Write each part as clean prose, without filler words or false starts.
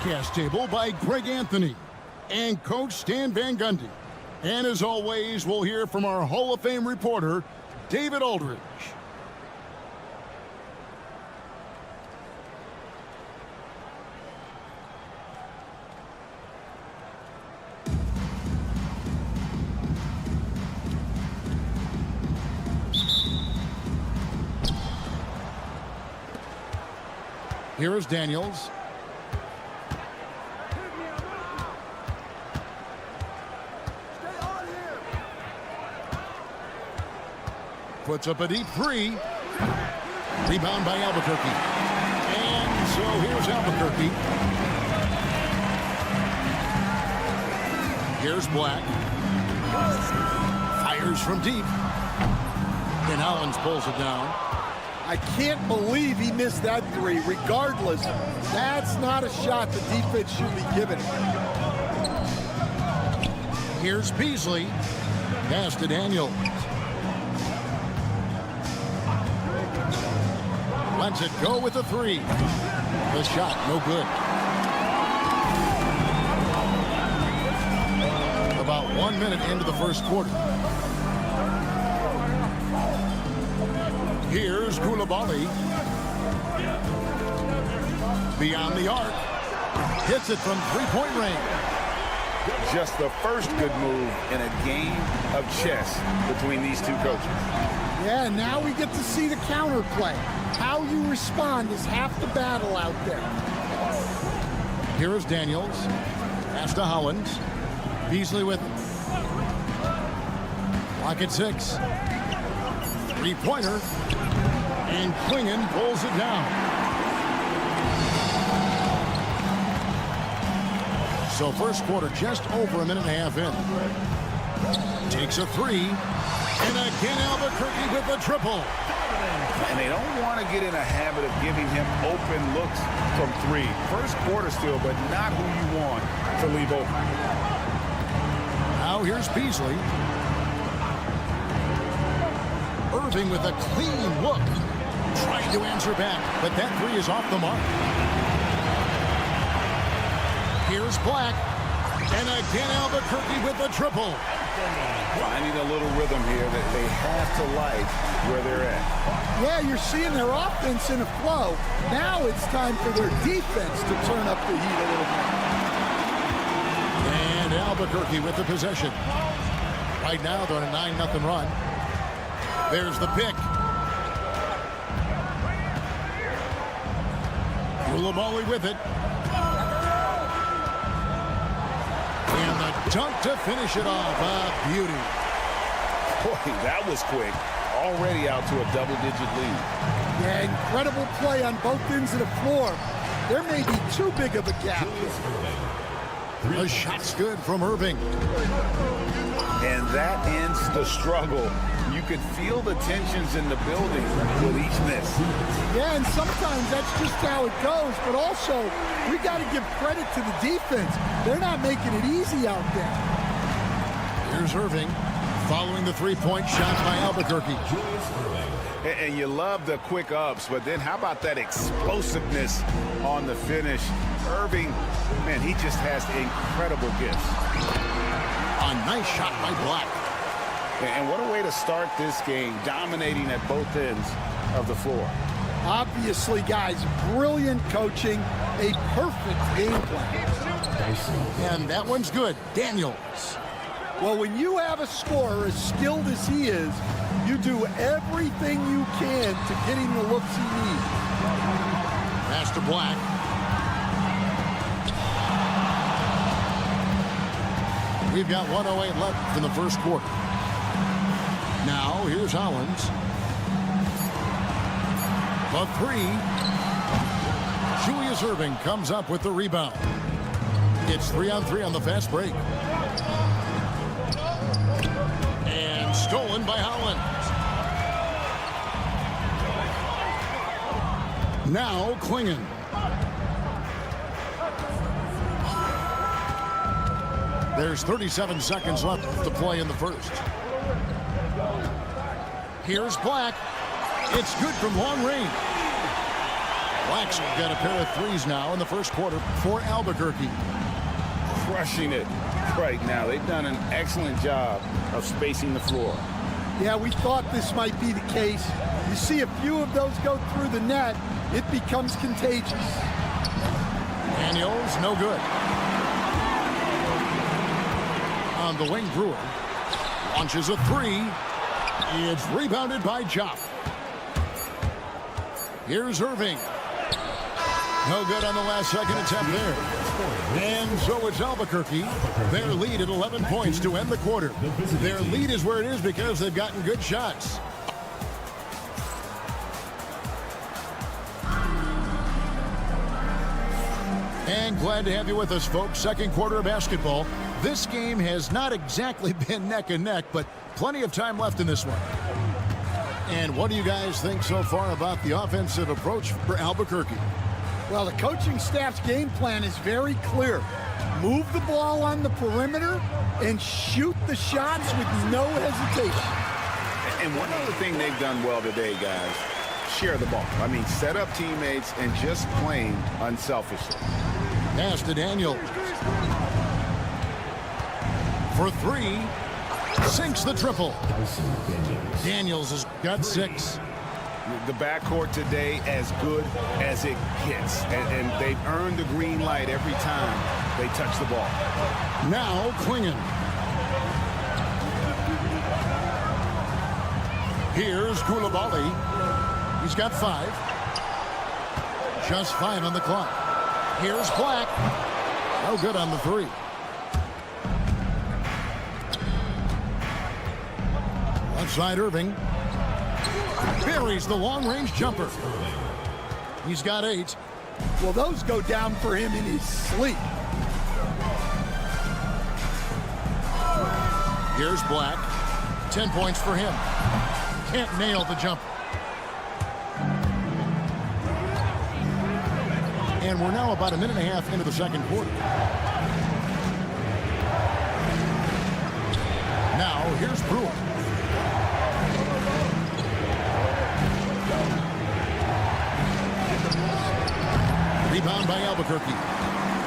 broadcast table by Greg Anthony and Coach Stan Van Gundy. And as always, we'll hear from our Hall of Fame reporter, David Aldridge. Here is Daniels. Puts up a deep three. Rebound by Albuquerque. And so here's Albuquerque. Here's Black. Fires from deep. And Hollins pulls it down. I can't believe he missed that three. Regardless, that's not a shot the defense should be giving him. Here's Beasley. Pass to Daniels. Lets it go with a three. The shot, no good. About 1 minute into the first quarter. Here's Koulibaly. Beyond the arc. Hits it from three-point range. Just the first good move in a game of chess between these two coaches. Yeah, now we get to see the counterplay. How you respond is half the battle out there. Here is Daniels. Pass to Hollins. Beasley with it. Clock at 6. Three-pointer. And Klingon pulls it down. So first quarter just over a minute and a half in. Takes a three. And again Albuquerque with a triple. And they don't want to get in a habit of giving him open looks from three. First quarter still, but not who you want to leave open. Now here's Beasley. Irving with a clean look. Trying to answer back, but that three is off the mark. Here's Black. And again Albuquerque with a triple. Finding a little rhythm here that they have to like where they're at. Yeah, you're seeing their offense in a flow. Now it's time for their defense to turn up the heat a little bit. And Albuquerque with the possession. Right now they're on a 9-0 run. There's the pick. Koulibaly with it. And the dunk to finish it off. A beauty. Boy, that was quick. Already out to a double-digit lead. Yeah, incredible play on both ends of the floor. There may be too big of a gap. The shot's good from Irving. And that ends the struggle. You could feel the tensions in the building with each miss. Yeah, and sometimes that's just how it goes. But also, we got to give credit to the defense. They're not making it easy out there. Here's Irving following the three-point shot by Albuquerque. And you love the quick ups, but then how about that explosiveness on the finish? Irving, man, he just has incredible gifts. A nice shot by Black. And what a way to start this game, dominating at both ends of the floor. Obviously, guys, brilliant coaching, a perfect game plan. And that one's good. Daniels. Well, when you have a scorer as skilled as he is, you do everything you can to get him the looks he needs. Pass to Black. We've got 1:08 left in the first quarter. Now, here's Hollins. The three. Julius Irving comes up with the rebound. It's 3-on-3 on the fast break. And stolen by Hollins. Now, Klingon. There's 37 seconds left to play in the first. Here's Black. It's good from long range. Black's got a pair of threes now in the first quarter for Albuquerque. Crushing it right now. They've done an excellent job of spacing the floor. Yeah, we thought this might be the case. You see a few of those go through the net, it becomes contagious. Daniels, no good. On the wing, Brewer launches a three. It's rebounded by Jopp. Here's Irving. No good on the last second attempt there. And so it's Albuquerque. Their lead at 11 points to end the quarter. Their lead is where it is because they've gotten good shots. And glad to have you with us, folks. Second quarter of basketball. This game has not exactly been neck and neck, but plenty of time left in this one. And what do you guys think so far about the offensive approach for Albuquerque? Well, the coaching staff's game plan is very clear. Move the ball on the perimeter and shoot the shots with no hesitation. And one other thing they've done well today, guys, share the ball. I mean, set up teammates and just playing unselfishly. Pass to Daniels. For three. Sinks the triple. Daniels has got 6. The backcourt today as good as it gets. And they've earned the green light every time they touch the ball. Now Klingon. Here's Koulibaly. He's got 5. Just 5 on the clock. Here's Black. No good on the 3. Outside Irving. Buries the long-range jumper. He's got 8. Well, those go down for him in his sleep. Here's Black. 10 points for him. Can't nail the jumper. And we're now about a minute and a half into the second quarter. Now, here's Brewer. Rebound by Albuquerque.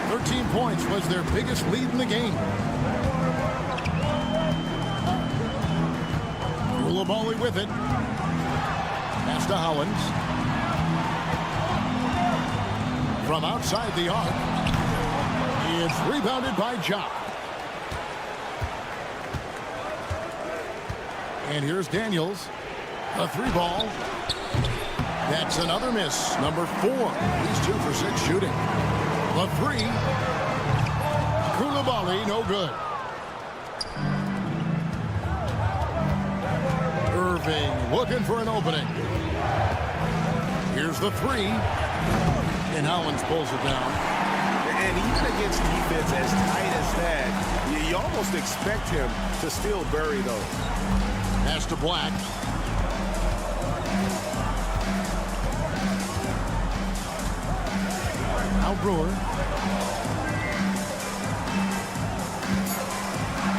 13 points was their biggest lead in the game. Koulibaly with it. Pass to Hollins. From outside the arc. It's rebounded by Jopp. And here's Daniels. A 3-ball. That's another miss. Number 4. He's 2 for 6 shooting. The 3. Koulibaly, no good. Irving looking for an opening. Here's the 3. And Hollins pulls it down. And even against defense as tight as that, you almost expect him to still bury those. Pass to Black. Now Brewer.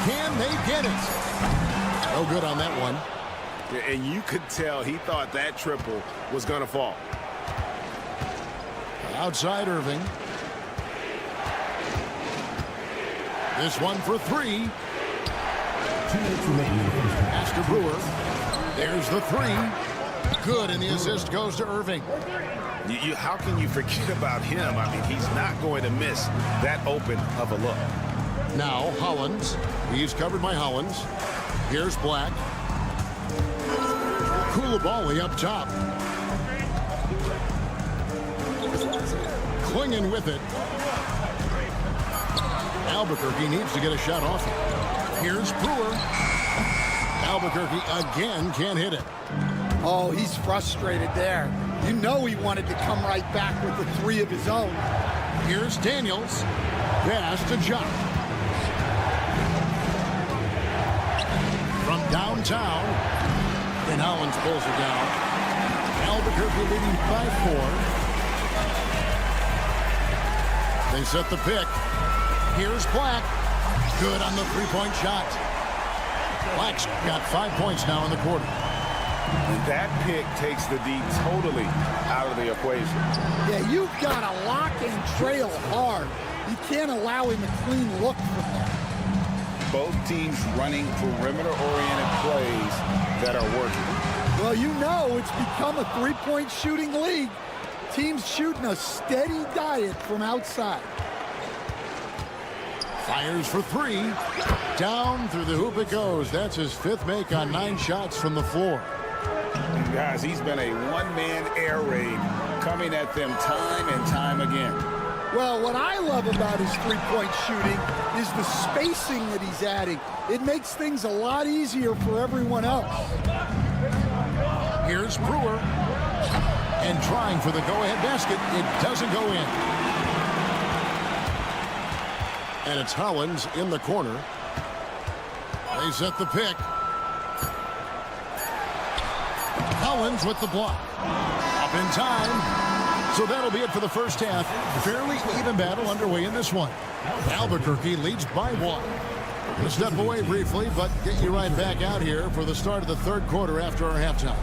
Can they get it? No good on that one. And you could tell he thought that triple was going to fall. Outside Irving. This one for 3. Pass to Brewer. There's the 3. Good, and the assist goes to Irving. How can you forget about him? I mean, he's not going to miss that open of a look. Now Hollins. He's covered by Hollins. Here's Black. Koulibaly up top. Klingon with it. Albuquerque needs to get a shot off it. Here's Brewer. Albuquerque again can't hit it. Oh, he's frustrated there. You know he wanted to come right back with the 3 of his own. Here's Daniels. Pass to Jopp. From downtown. And Hollins pulls it down. Albuquerque leading by 4. They set the pick. Here's Black. Good on the 3-point shot. Black's got 5 points now in the quarter. And that pick takes the D totally out of the equation. Yeah, you've got to lock and trail hard. You can't allow him a clean look from there. Both teams running perimeter-oriented plays that are working. Well, you know it's become a three-point shooting league. Teams shooting a steady diet from outside. Fires for three. Down through the hoop it goes. That's his 5th make on 9 shots from the floor. And guys, he's been a one-man air raid coming at them time and time again. Well, what I love about his three-point shooting is the spacing that he's adding. It makes things a lot easier for everyone else. Here's Brewer. And trying for the go-ahead basket. It doesn't go in. And it's Hollins in the corner. They set the pick. Hollins with the block. Up in time. So that'll be it for the first half. Fairly even battle underway in this one. Albuquerque leads by 1. We'll step away briefly, but get you right back out here for the start of the 3rd quarter after our halftime.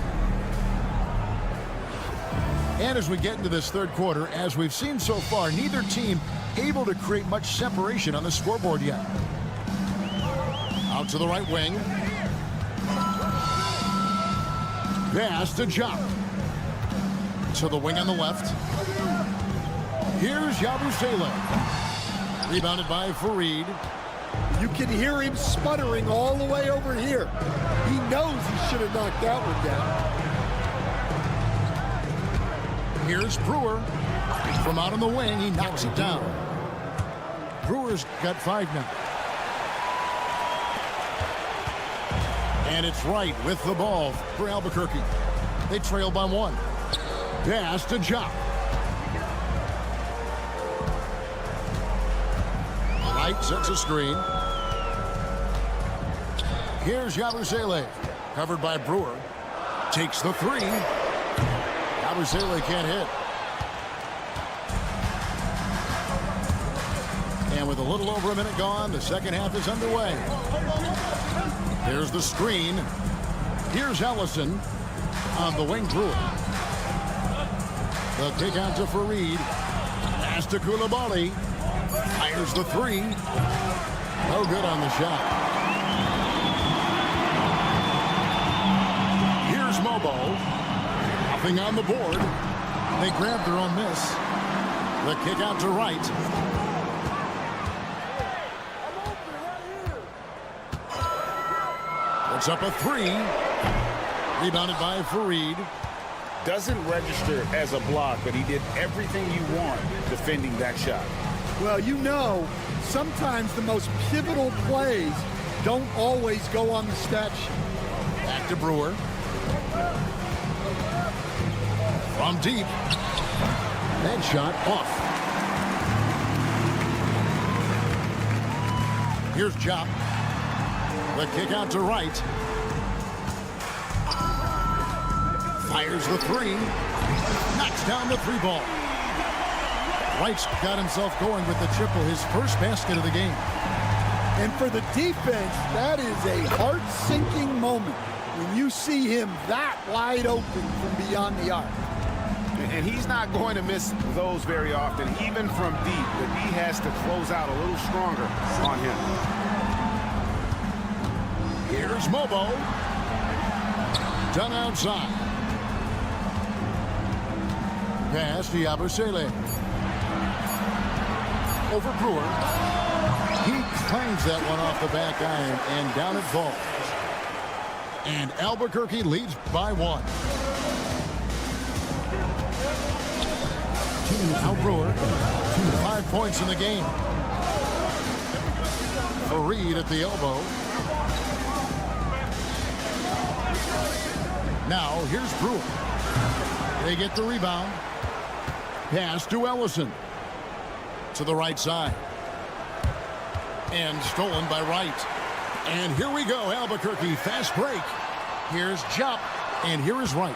And as we get into this 3rd quarter, as we've seen so far, neither team able to create much separation on the scoreboard yet. Out to the right wing. Pass to Jock. To the wing on the left. Here's Yabusele. Rebounded by Fareed. You can hear him sputtering all the way over here. He knows he should have knocked that one down. Here's Brewer. From out on the wing, he knocks it down. Brewer's got 5 now. And it's Wright with the ball for Albuquerque. They trail by 1. Pass to Jock. Wright sets a screen. Here's Yabusele. Covered by Brewer. Takes the 3. Yabusele can't hit. And with a little over a minute gone, the second half is underway. There's the screen. Here's Ellison on the wing. Brewer. The kick out to Fareed. Pass to Coulibaly. Fires the 3. No good on the shot. Here's Mobo. Nothing on the board. They grab their own miss. The kick out to Wright. Puts up a 3. Rebounded by Fareed. Doesn't register as a block, but he did everything you want defending that shot. Well, you know, sometimes the most pivotal plays don't always go on the stat sheet. Back to Brewer. From deep. That shot off. Here's Jopp. The kick out to Wright. Fires the 3. Knocks down the 3 ball. Wright's got himself going with the triple, his first basket of the game. And for the defense, that is a heart-sinking moment when you see him that wide open from beyond the arc. And he's not going to miss those very often, even from deep, but he has to close out a little stronger on him. Here's Mobo. Done outside. Pass to Yabusele. Over Brewer. He claims that one off the back iron, and down it falls. And Albuquerque leads by 1. Now Brewer. 5 points in the game. Fareed at the elbow. Now here's Brewer. They get the rebound. Pass to Ellison. To the right side. And stolen by Wright. And here we go, Albuquerque. Fast break. Here's Jopp. And here is Wright.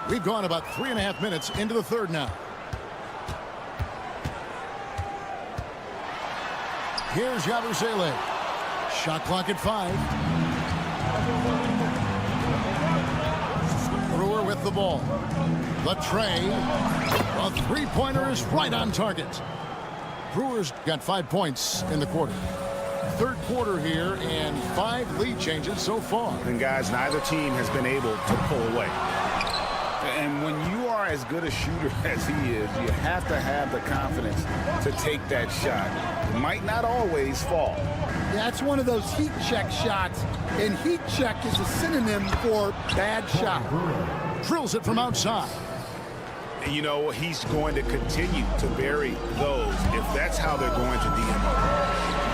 We've gone about 3.5 minutes into the 3rd now. Here's Yabusele. Shot clock at 5. Brewer with the ball. The tray. A three-pointer is right on target. Brewers got 5 points in the quarter. Third quarter here and 5 lead changes so far. And guys, neither team has been able to pull away. And when you are as good a shooter as he is, you have to have the confidence to take that shot. It might not always fall. That's one of those heat check shots, and heat check is a synonym for bad shot. Drills it from outside. And you know, he's going to continue to bury those if that's how they're going to DM.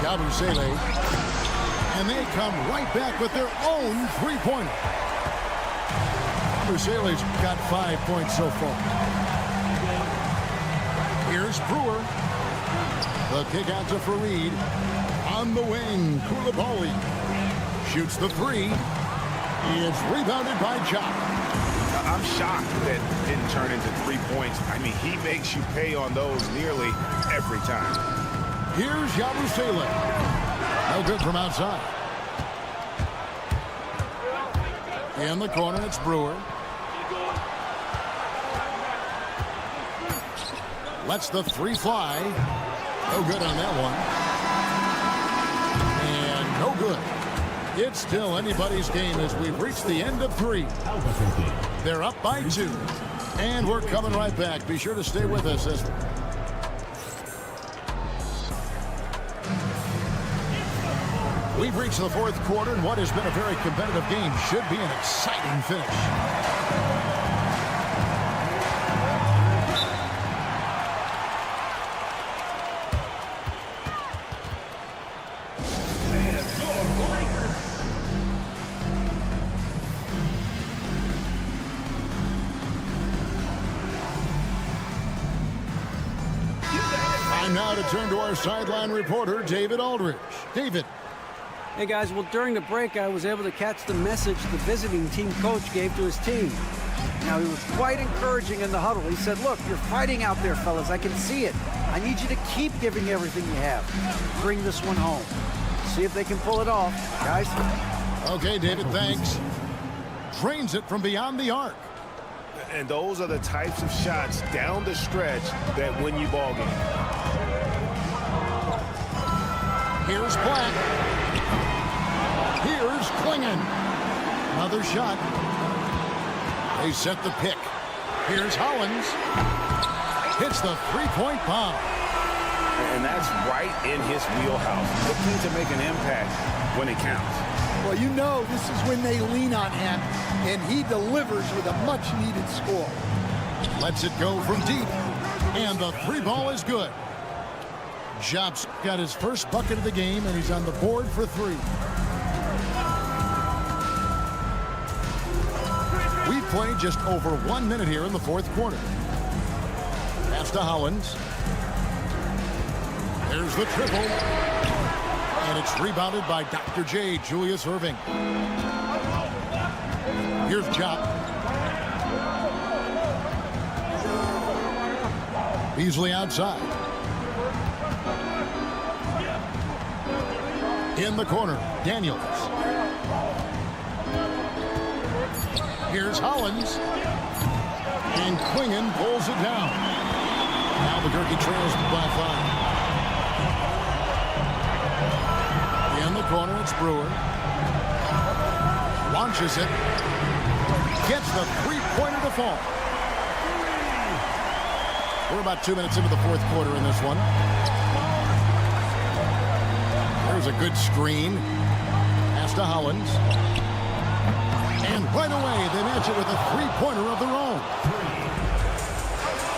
Yabusele. And they come right back with their own three-pointer. Yabusele's got 5 points so far. Here's Brewer. The kick out to Fareed. On the wing, Koulibaly shoots the three. It's rebounded by Jock. I'm shocked that it didn't turn into 3 points. I mean, he makes you pay on those nearly every time. Here's Yabusele. No good from outside. In the corner, it's Brewer. Lets the three fly. No good on that one. And no good. It's still anybody's game as we've reached the end of 3. They're up by 2. And we're coming right back. Be sure to stay with us as we've reached the fourth quarter, and what has been a very competitive game should be an exciting finish. Time now to turn to our sideline reporter, David Aldridge. David. Hey guys, well during the break I was able to catch the message the visiting team coach gave to his team. Now he was quite encouraging in the huddle. He said, look, you're fighting out there, fellas. I can see it. I need you to keep giving everything you have. Bring this one home. See if they can pull it off, guys. Okay, David, thanks. Drains it from beyond the arc. And those are the types of shots down the stretch that win you ball games. Here's Black. Here's Klingon. Another shot. They set the pick. Here's Hollins. Hits the three-point bomb. And that's right in his wheelhouse. Looking to make an impact when it counts. Well, you know this is when they lean on him, and he delivers with a much-needed score. Lets it go from deep. And the three ball is good. Jobs got his first bucket of the game, and he's on the board for 3. We've played just over 1 minute here in the fourth quarter. Pass to Hollins. There's the triple. And it's rebounded by Dr. J, Julius Erving. Here's Jock. Beasley outside. In the corner, Daniels. Here's Hollins. And Klingon pulls it down. Albuquerque trails by 5. In the corner, it's Brewer. Launches it. Gets the three-pointer to fall. We're about 2 minutes into the fourth quarter in this one. There's a good screen. Pass to Hollins. And right away, they match it with a three-pointer of their own.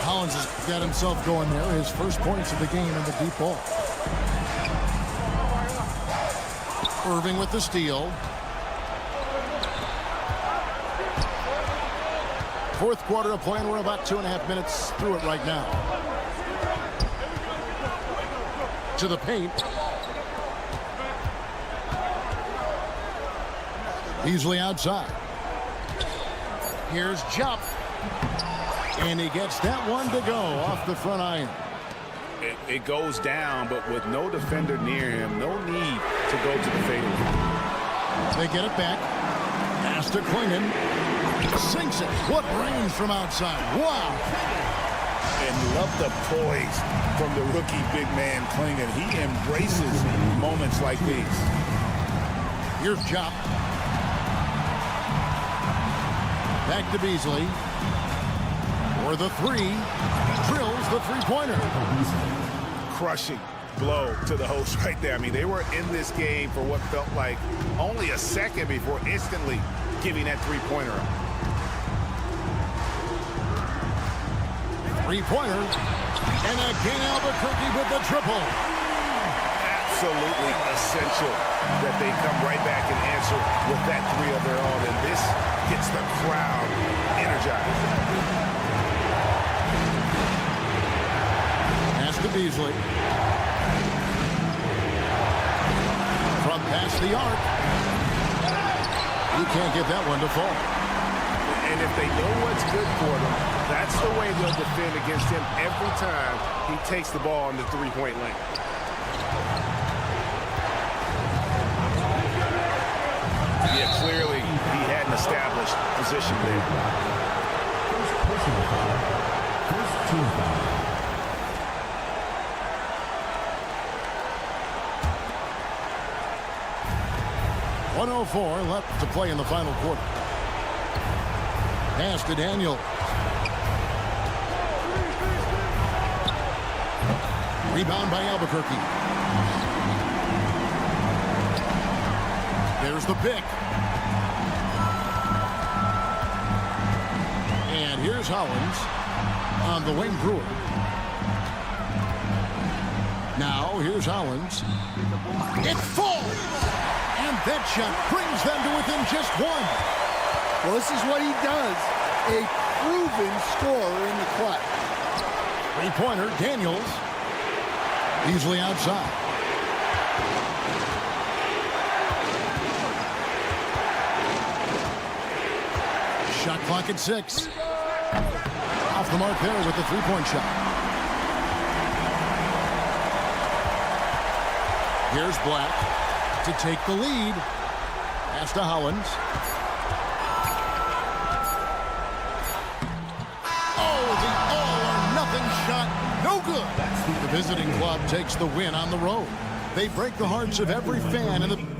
Hollins has got himself going there. His first points of the game in the deep ball. Irving with the steal. Fourth quarter of play, and we're about 2.5 minutes through it right now. To the paint. Beasley outside. Here's Jump. And he gets that one to go off the front iron. It goes down, but with no defender near him, no need to to go to the fadeaway. They get it back. Pass to Klingon. Sinks it. What range from outside. Wow. And love the poise from the rookie big man Klingon. He embraces moments like these. Here's Jop. Back to Beasley. For the three. Drills the three-pointer. Crushing blow to the host right there. I mean, they were in this game for what felt like only a second before instantly giving that three-pointer up. Three-pointer. And again, Albuquerque with the triple. Absolutely essential that they come right back and answer with that three of their own. And this gets the crowd energized. Pass to Beasley. From past the arc. You can't get that one to fall. And if they know what's good for them, that's the way they'll defend against him every time he takes the ball in the three-point lane. Yeah, clearly he had an established position there. First team foul. 1:04 left to play in the final quarter. Pass to Daniel. Rebound by Albuquerque. There's the pick. And here's Hollins on the wing Brewer. Now here's Hollins. It falls! And that shot brings them to within just one. Well, this is what he does. A proven scorer in the clutch. Three-pointer, Daniels. Easily outside. Shot clock at 6. Off the mark there with the three-point shot. Here's Black to take the lead. Pass to Hollins. Oh, the all-or-nothing shot. No good. The visiting club takes the win on the road. They break the hearts of every fan in the...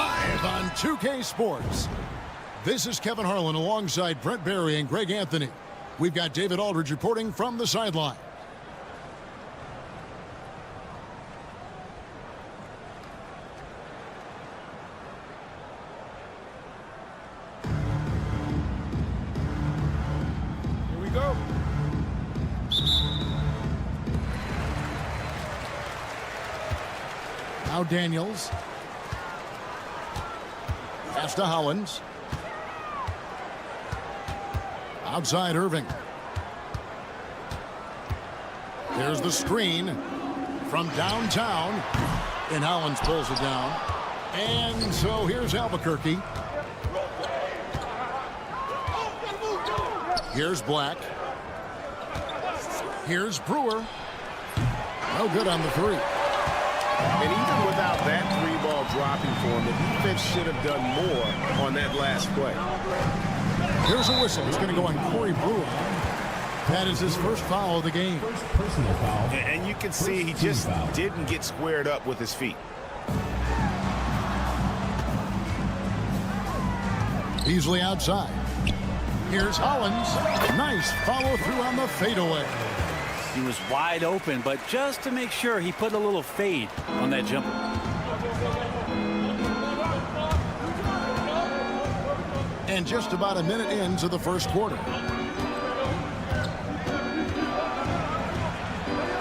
Live on 2K Sports. This is Kevin Harlan alongside Brent Barry and Greg Anthony. We've got David Aldridge reporting from the sideline. Here we go. Now Daniels. Pass to Hollins. Outside Irving. There's the screen from downtown. And Hollins pulls it down. And so here's Albuquerque. Here's Black. Here's Brewer. No good on the three. And even without that three-ball dropping for him, the defense should have done more on that last play. Here's a whistle. It's going to go on Corey Brewer. That is his first foul of the game. First personal foul. And you can see he just didn't get squared up with his feet. Beasley outside. Here's Hollins. Nice follow through on the fadeaway. He was wide open, but just to make sure, he put a little fade on that jumper. And just about a minute into the first quarter.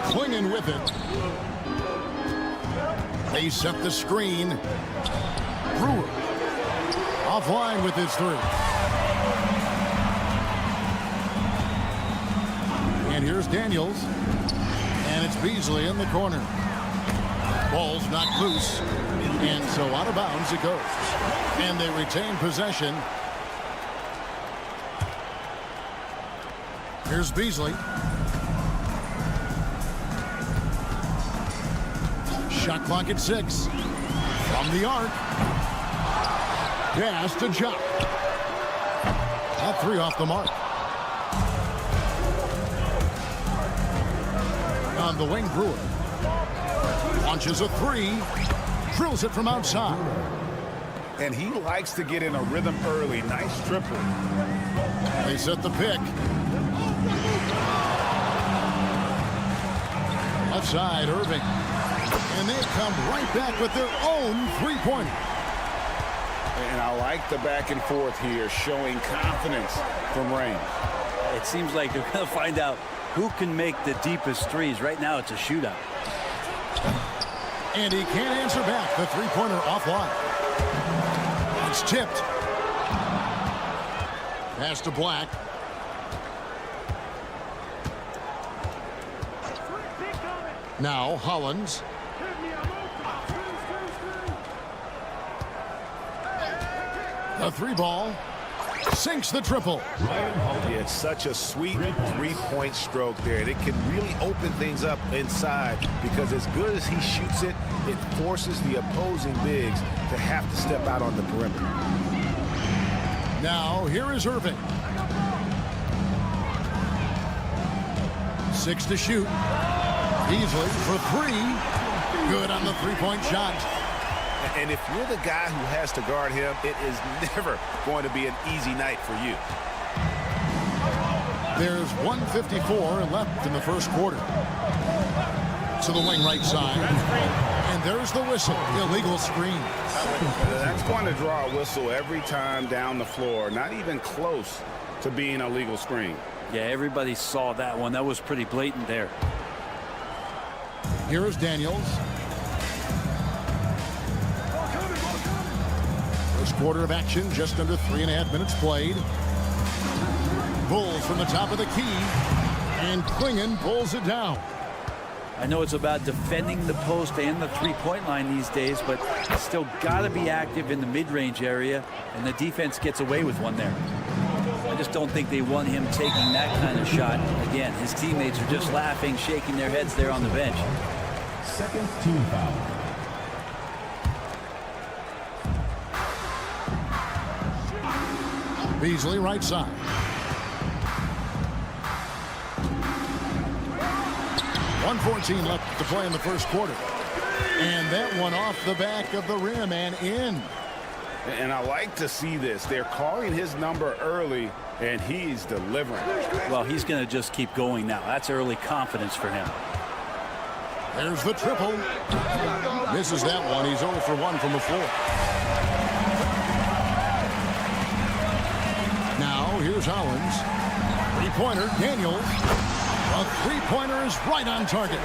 Clinging with it. They set the screen. Brewer offline with his three. And here's Daniels. And it's Beasley in the corner. Ball's knocked loose. And so out of bounds it goes. And they retain possession. Here's Beasley. Shot clock at 6. From the arc. Pass to Jock. That three off the mark. On the wing, Brewer. Launches a three. Drills it from outside. And he likes to get in a rhythm early. Nice triple. They set the pick. Left side, Irving. And they come right back with their own three-pointer. And I like the back and forth here, showing confidence from Rain. It seems like they're going to find out who can make the deepest threes. Right now, it's a shootout. And he can't answer back. The three-pointer offline. It's tipped. Pass to Black. Now Hollins. The three ball sinks the triple. It's such a sweet three-point stroke there. And it can really open things up inside because as good as he shoots it, it forces the opposing bigs to have to step out on the perimeter. Now here is Irving. 6 to shoot. Beasley for three. Good on the three-point shot. And if you're the guy who has to guard him, it is never going to be an easy night for you. There's 1:54 left in the first quarter. To the wing right side. And there's the whistle. Illegal screen. That's going to draw a whistle every time down the floor. Not even close to being a legal screen. Yeah, everybody saw that one. That was pretty blatant there. Here is Daniels. First quarter of action, just under 3.5 minutes played. Bulls from the top of the key. And Klingon pulls it down. I know it's about defending the post and the three-point line these days, but still got to be active in the mid-range area, and the defense gets away with one there. I just don't think they want him taking that kind of shot. Again, his teammates are just laughing, shaking their heads there on the bench. Second team foul. Beasley right side. .114 left to play in the first quarter. And that one off the back of the rim and in. And I like to see this. They're calling his number early, and he's delivering. Well, he's going to just keep going now. That's early confidence for him. There's the triple. Misses that one. He's 0 for 1 from the floor. Now, here's Hollins. Three-pointer, Daniels. A three-pointer is right on target.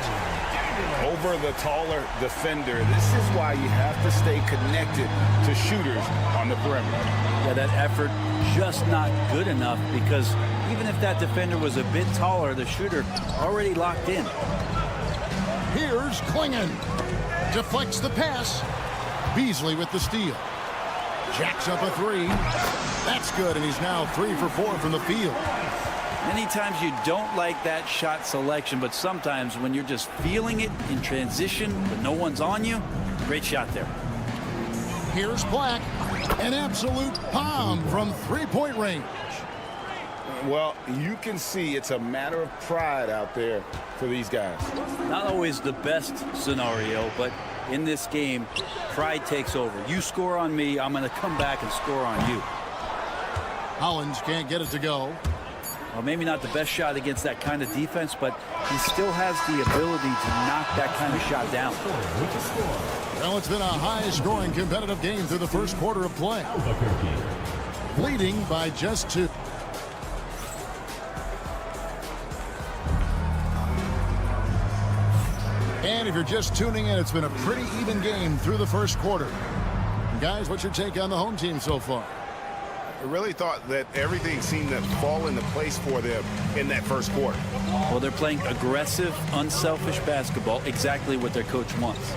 Over the taller defender. This is why you have to stay connected to shooters on the perimeter. Yeah, that effort just not good enough, because even if that defender was a bit taller, the shooter already locked in. Here's Klingon. Deflects the pass. Beasley with the steal. Jacks up a three. That's good, and he's now 3 for 4 from the field. Many times you don't like that shot selection, but sometimes when you're just feeling it in transition, but no one's on you, great shot there. Here's Black. An absolute bomb from three-point range. Well, you can see it's a matter of pride out there for these guys. Not always the best scenario, but in this game, pride takes over. You score on me, I'm going to come back and score on you. Hollins can't get it to go. Well, maybe not the best shot against that kind of defense, but he still has the ability to knock that kind of shot down. Well, it's been a high-scoring competitive game through the first quarter of play. Leading by just 2. And if you're just tuning in, it's been a pretty even game through the first quarter. Guys, what's your take on the home team so far? I really thought that everything seemed to fall into place for them in that first quarter. Well, they're playing aggressive, unselfish basketball, exactly what their coach wants.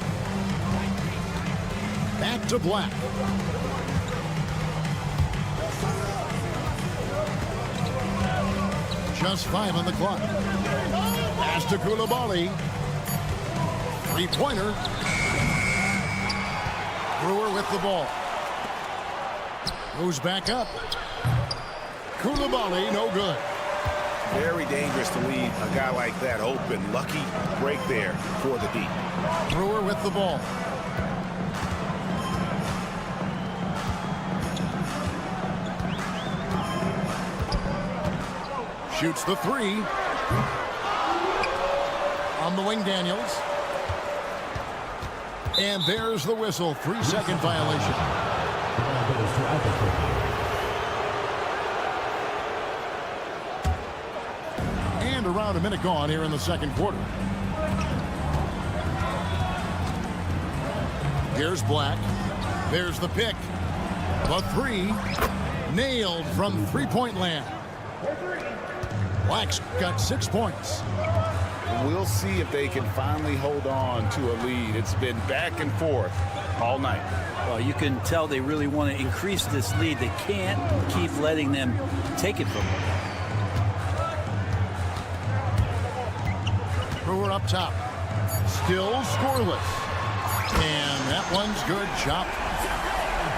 Back to Black. Just 5 on the clock. Pass to Koulibaly. Three-pointer. Brewer with the ball. Goes back up. Koulibaly, no good. Very dangerous to leave a guy like that open. Lucky break there for the D. Brewer with the ball. Shoots the three. On the wing, Daniels. And there's the whistle. 3-second violation. And around a minute gone here in the second quarter. Here's Black. There's the pick. The three. Nailed from three-point land. Black's got 6 points. We'll see if they can finally hold on to a lead. It's been back and forth all night. Well, you can tell they really want to increase this lead. They can't keep letting them take it from them. Brewer up top. Still scoreless. And that one's good. Chop.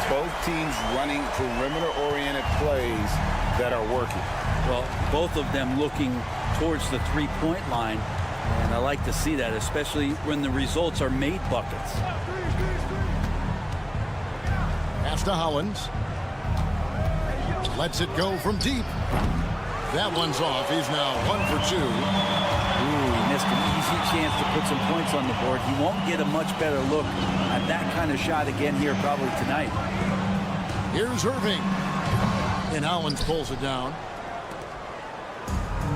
Both teams running perimeter-oriented plays that are working. Well, both of them looking towards the three-point line. And I like to see that, especially when the results are made buckets. Pass to Hollins. Lets it go from deep. That one's off. He's now 1 for 2. Ooh, he missed an easy chance to put some points on the board. He won't get a much better look at that kind of shot again here probably tonight. Here's Irving. And Hollins pulls it down.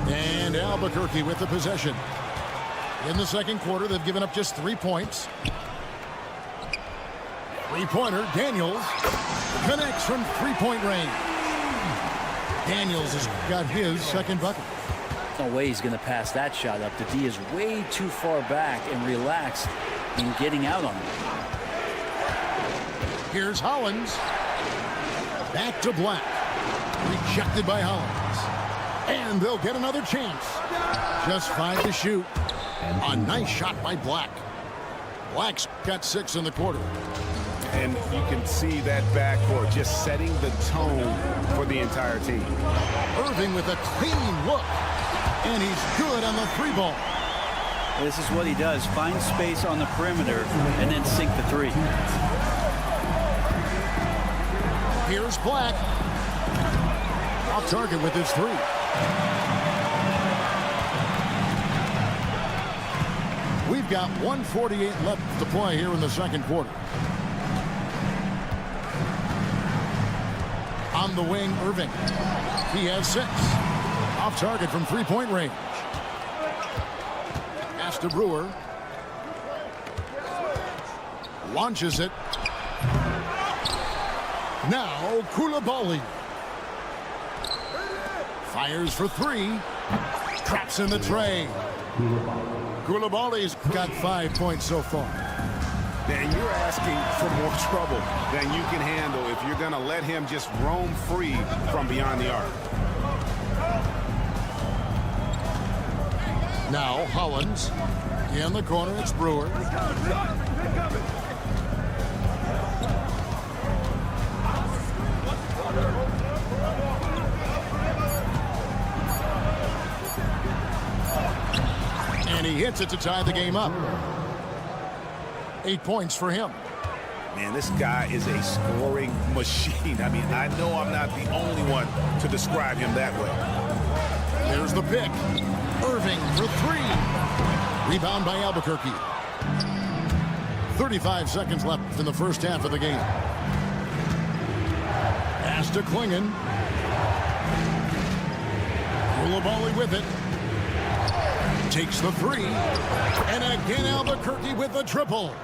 And Albuquerque with the possession. In the second quarter, they've given up just 3 points. Three-pointer, Daniels connects from three-point range. Daniels has got his second bucket. No way he's going to pass that shot up. The D is way too far back and relaxed in getting out on it. Here's Hollins. Back to Black. Rejected by Hollins. And they'll get another chance. Just 5 to shoot. A nice shot by Black. Black's got 6 in the quarter. And you can see that backcourt just setting the tone for the entire team. Irving with a clean look. And he's good on the three ball. This is what he does. Find space on the perimeter and then sink the three. Here's Black. Off target with his three. We've got 1:48 left to play here in the second quarter. On the wing, Irving. He has 6. Off target from three-point range. Pass to Brewer. Launches it. Now Koulibaly. Fires for 3. Traps in the tray. Koulibaly's got 5 points so far. Then you're asking for more trouble than you can handle if you're going to let him just roam free from beyond the arc. Now Hollins. In the corner, it's Brewer. And he hits it to tie the game up. 8 points for him. Man, this guy is a scoring machine. I mean, I know I'm not the only one to describe him that way. There's the pick. Irving for 3. Rebound by Albuquerque. 35 seconds left in the first half of the game. Pass to Klingon. Koulibaly with it. Takes the 3. And again Albuquerque with the triple.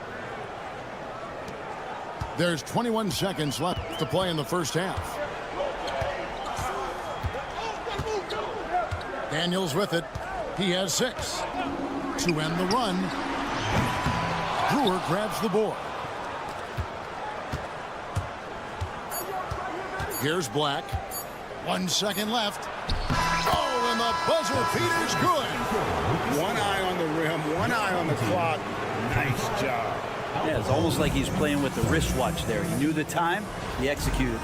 There's 21 seconds left to play in the first half. Daniels with it. He has 6. To end the run. Brewer grabs the board. Here's Black. 1 second left. Oh, and the buzzer beater's good. One eye on the rim, one eye on the clock. Nice job. Yeah, it's almost like he's playing with the wristwatch there. He knew the time, he executed.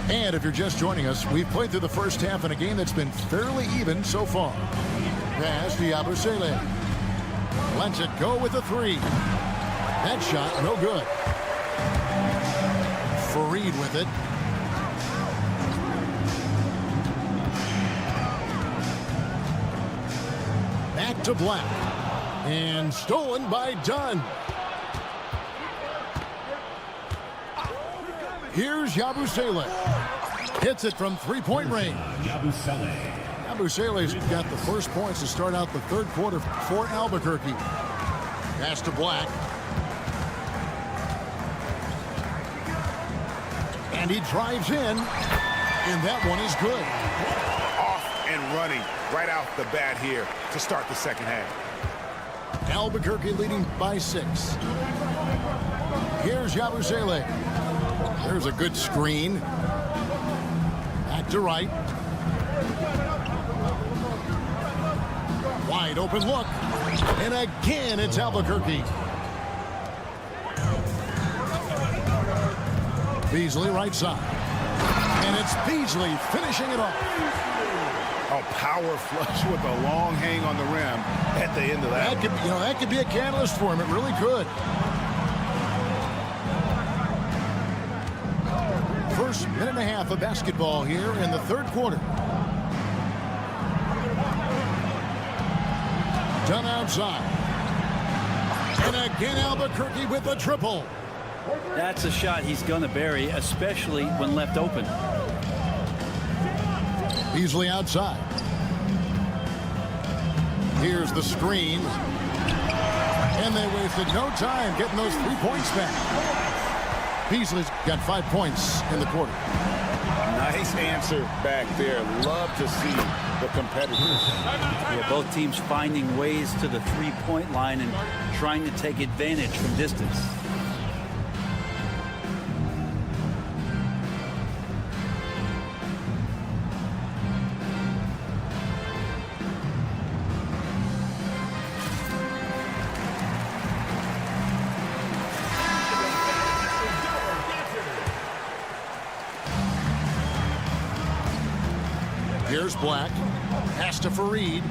And if you're just joining us, we've played through the first half in a game that's been fairly even so far. Pass to Yabusele. Lets it go with a 3. That shot, no good. Fareed with it. Back to Black. And stolen by Dunn. Here's Yabusele. Hits it from three-point range. Yabusele's got the first points to start out the third quarter for Albuquerque. Pass to Black. And he drives in. And that one is good. Off and running right out the bat here to start the second half. Albuquerque leading by 6. Here's Yabusele. There's a good screen. Back to right. Wide open look. And again, it's Albuquerque. Beasley right side. And it's Beasley finishing it off. A power flush with a long hang on the rim at the end of that. That could be a catalyst for him. It really could. First minute and a half of basketball here in the third quarter. Done outside. And again Albuquerque with a triple. That's a shot he's going to bury, especially when left open. Beasley outside. Here's the screen. And they wasted no time getting those 3 points back. Beasley's got 5 points in the quarter. Nice answer back there. Love to see the competitors. Yeah, both teams finding ways to the three-point line and trying to take advantage from distance. Here's Black. Pass to Fareed.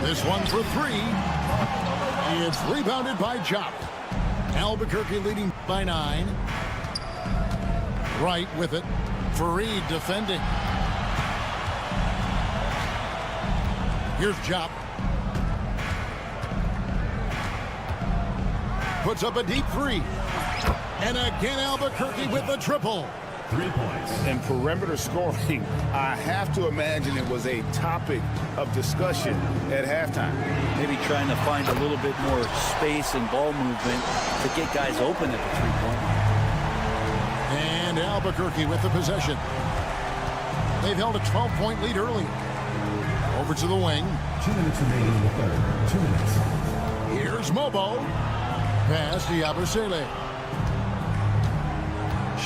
This one for 3. It's rebounded by Chop. Albuquerque leading by 9. Wright with it. Fareed defending. Here's Chop. Puts up a deep 3. And again, Albuquerque with the triple. 3 points. And perimeter scoring, I have to imagine it was a topic of discussion at halftime. Maybe trying to find a little bit more space and ball movement to get guys open at the three-point line. And Albuquerque with the possession. They've held a 12-point lead early. Over to the wing. 2 minutes remaining in the third. 2 minutes. Here's Mobo. Pass to Yabusele.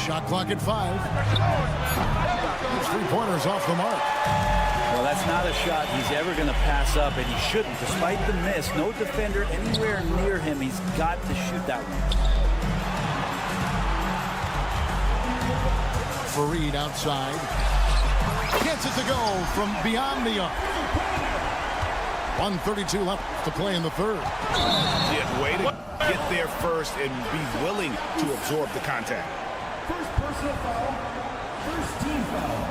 Shot clock at 5. These three-pointers off the mark. Well, that's not a shot he's ever going to pass up, and he shouldn't. Despite the miss, no defender anywhere near him. He's got to shoot that one. Fareed outside. Gets it to go from beyond the arc. 1:32 left to play in the third. Yeah, way to get there first and be willing to absorb the contact. First personal foul. First team foul.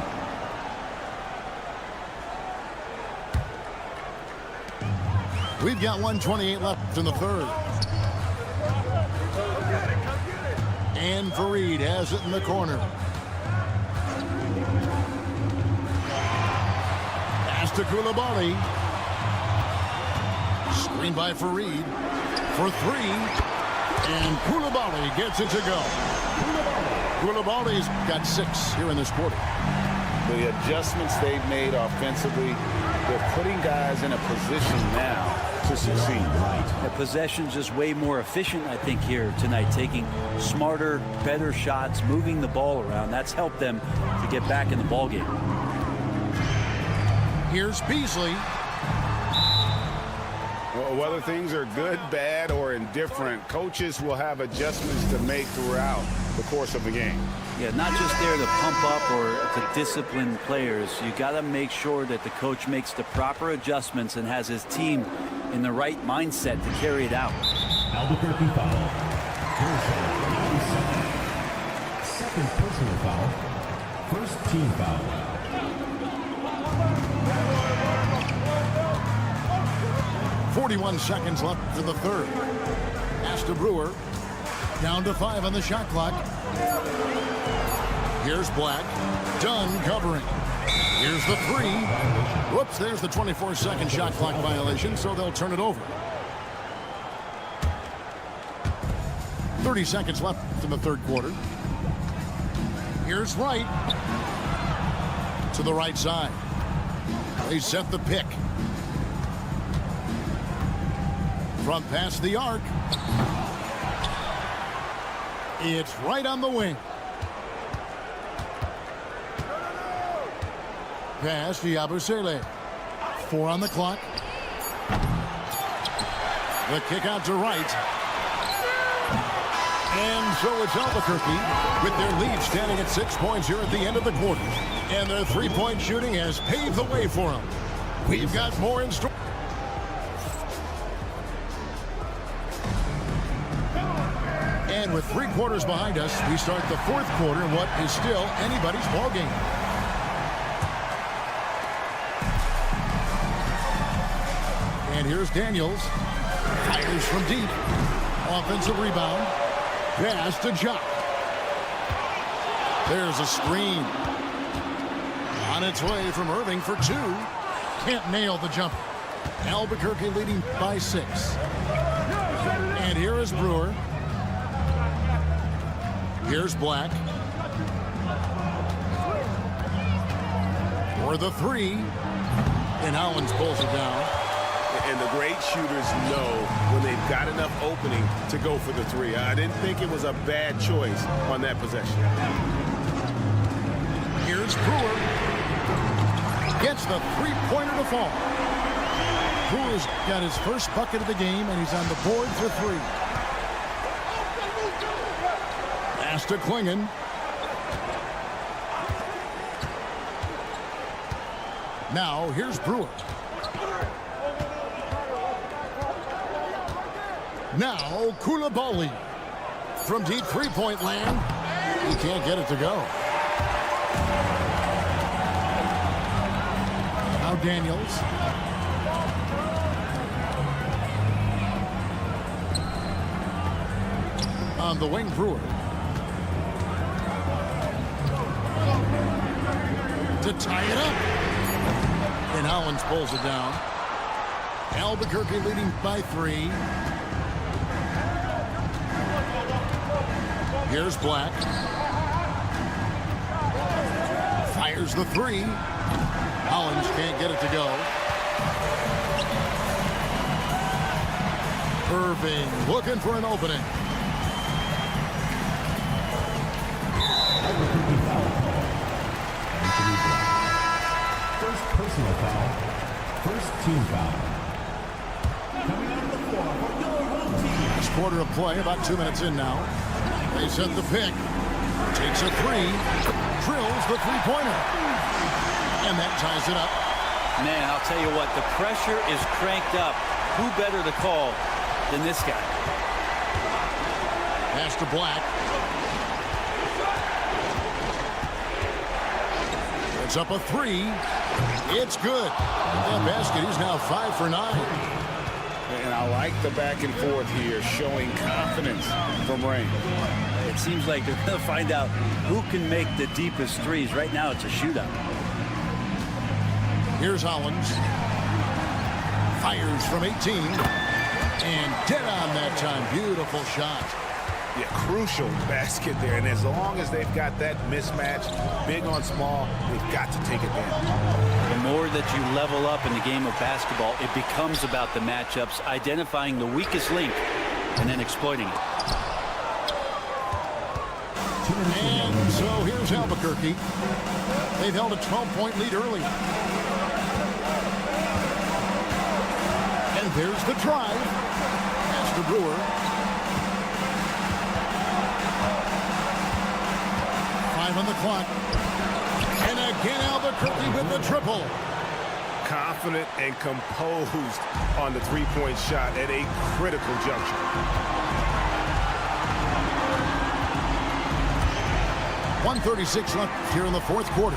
We've got 1:28 left in the third. And Fareed has it in the corner. Pass to Koulibaly. Screen by Fareed for 3. And Koulibaly gets it to go. Koulibaly's got 6 here in this quarter. The adjustments they've made offensively, they're putting guys in a position now to succeed. The possession's just way more efficient, I think, here tonight. Taking smarter, better shots, moving the ball around. That's helped them to get back in the ballgame. Here's Beasley. Well, whether things are good, bad, or indifferent, coaches will have adjustments to make throughout the course of the game. Yeah, not just there to pump up or to discipline players. You got to make sure that the coach makes the proper adjustments and has his team in the right mindset to carry it out. Albuquerque foul. Second personal foul. First team foul. 41 seconds left in the third. Pass to Brewer. Down to 5 on the shot clock. Here's Black. Dunn covering. Here's the 3. Whoops, there's the 24-second shot clock violation, so they'll turn it over. 30 seconds left in the third quarter. Here's Wright. To the right side. They set the pick. Front past the arc. It's right on the wing. Pass to Yabusele. 4 on the clock. The kick out to Wright. And so it's Albuquerque with their lead standing at 6 points here at the end of the quarter. And their three-point shooting has paved the way for them. We've got more in store. And with 3 quarters behind us, we start the fourth quarter in what is still anybody's ball game. And here's Daniels. Fires from deep. Offensive rebound. Pass to Jock. There's a screen. On its way from Irving for 2. Can't nail the jumper. Albuquerque leading by 6. And here is Brewer. Here's Black. For the 3. And Owens pulls it down. And the great shooters know when they've got enough opening to go for the 3. I didn't think it was a bad choice on that possession. Here's Brewer. Gets the three-pointer to fall. Brewer's got his first bucket of the game, and he's on the board for 3. Pass to Klingon. Now, here's Brewer. Now, Koulibaly. From deep three-point land, he can't get it to go. Now Daniels. On the wing, Brewer. To tie it up. And Hollins pulls it down. Albuquerque leading by 3. Here's Black. Fires the 3. Hollins can't get it to go. Irving looking for an opening. First personal foul. First team foul. Coming out of the floor for the team. Last quarter of play, about 2 minutes in now. They set the pick. Takes a 3. Drills the three-pointer. And that ties it up. Man, I'll tell you what, the pressure is cranked up. Who better to call than this guy? Pass to Black. It's up a 3. It's good. That basket, he's now 5 for 9. And I like the back and forth here, showing confidence from Rain. It seems like they're going to find out who can make the deepest threes. Right now, it's a shootout. Here's Hollins. Fires from 18. And dead on that time. Beautiful shot. Yeah, crucial basket there. And as long as they've got that mismatch, big on small, they've got to take advantage. The more that you level up in the game of basketball, it becomes about the matchups, identifying the weakest link, and then exploiting it. And so here's Albuquerque. They've held a 12-point lead early. And there's the drive. Pass to Brewer. 5 on the clock. And again, Albuquerque with the triple. Confident and composed on the three-point shot at a critical juncture. 1:36 left here in the fourth quarter.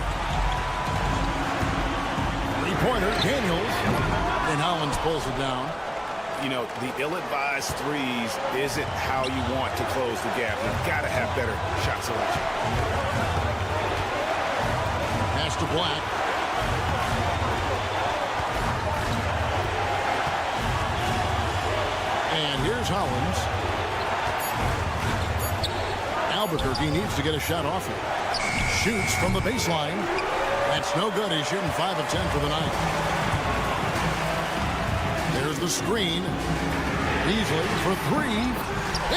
Three-pointer, Daniels. And Hollins pulls it down. You know, the ill-advised threes isn't how you want to close the gap. You've got to have better shot selection. Pass to Black. And here's Hollins. Albuquerque needs to get a shot off it. Shoots from the baseline. That's no good. He's shooting 5 of 10 for the night. There's the screen. Beasley for 3.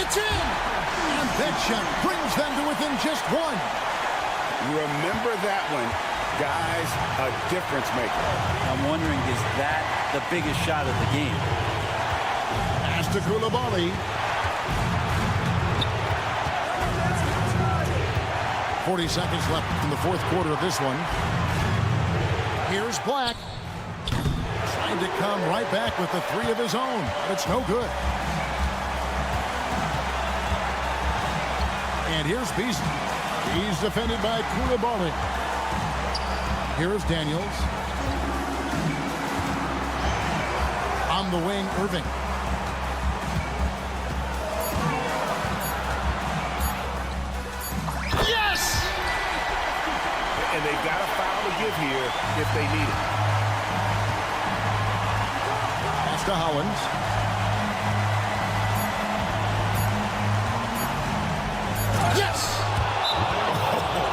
It's in! And that shot brings them to within just 1. Remember that one. Guys, a difference maker. I'm wondering, is that the biggest shot of the game? Pass to Koulibaly. 40 seconds left in the fourth quarter of this one. Here's Black. Trying to come right back with the 3 of his own. But it's no good. And here's Beasley. He's defended by Koulibaly. Here's Daniels. On the wing, Irving. Yes! And they've got a foul to give here if they need it. Pass to Hollins. Yes!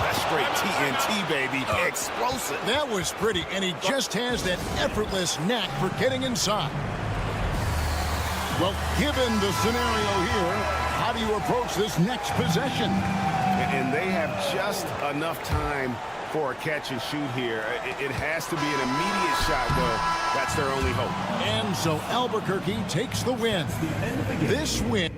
That's straight TNT, baby. Explosive. That was pretty, and he just has that effortless knack for getting inside. Well, given the scenario here, how do you approach this next possession? And they have just enough time for a catch and shoot here. It has to be an immediate shot, though. That's their only hope. And so Albuquerque takes the win. This win.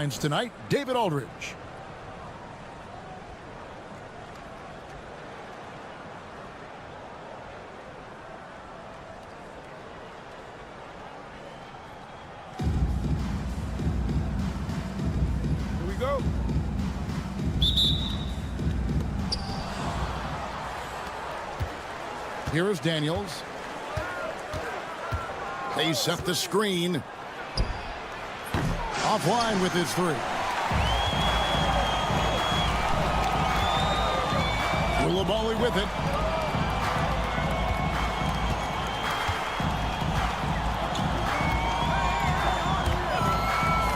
headlines tonight, David Aldridge. Here we go. Here is Daniels. They set the screen. Offline with his three. Koulibaly with it.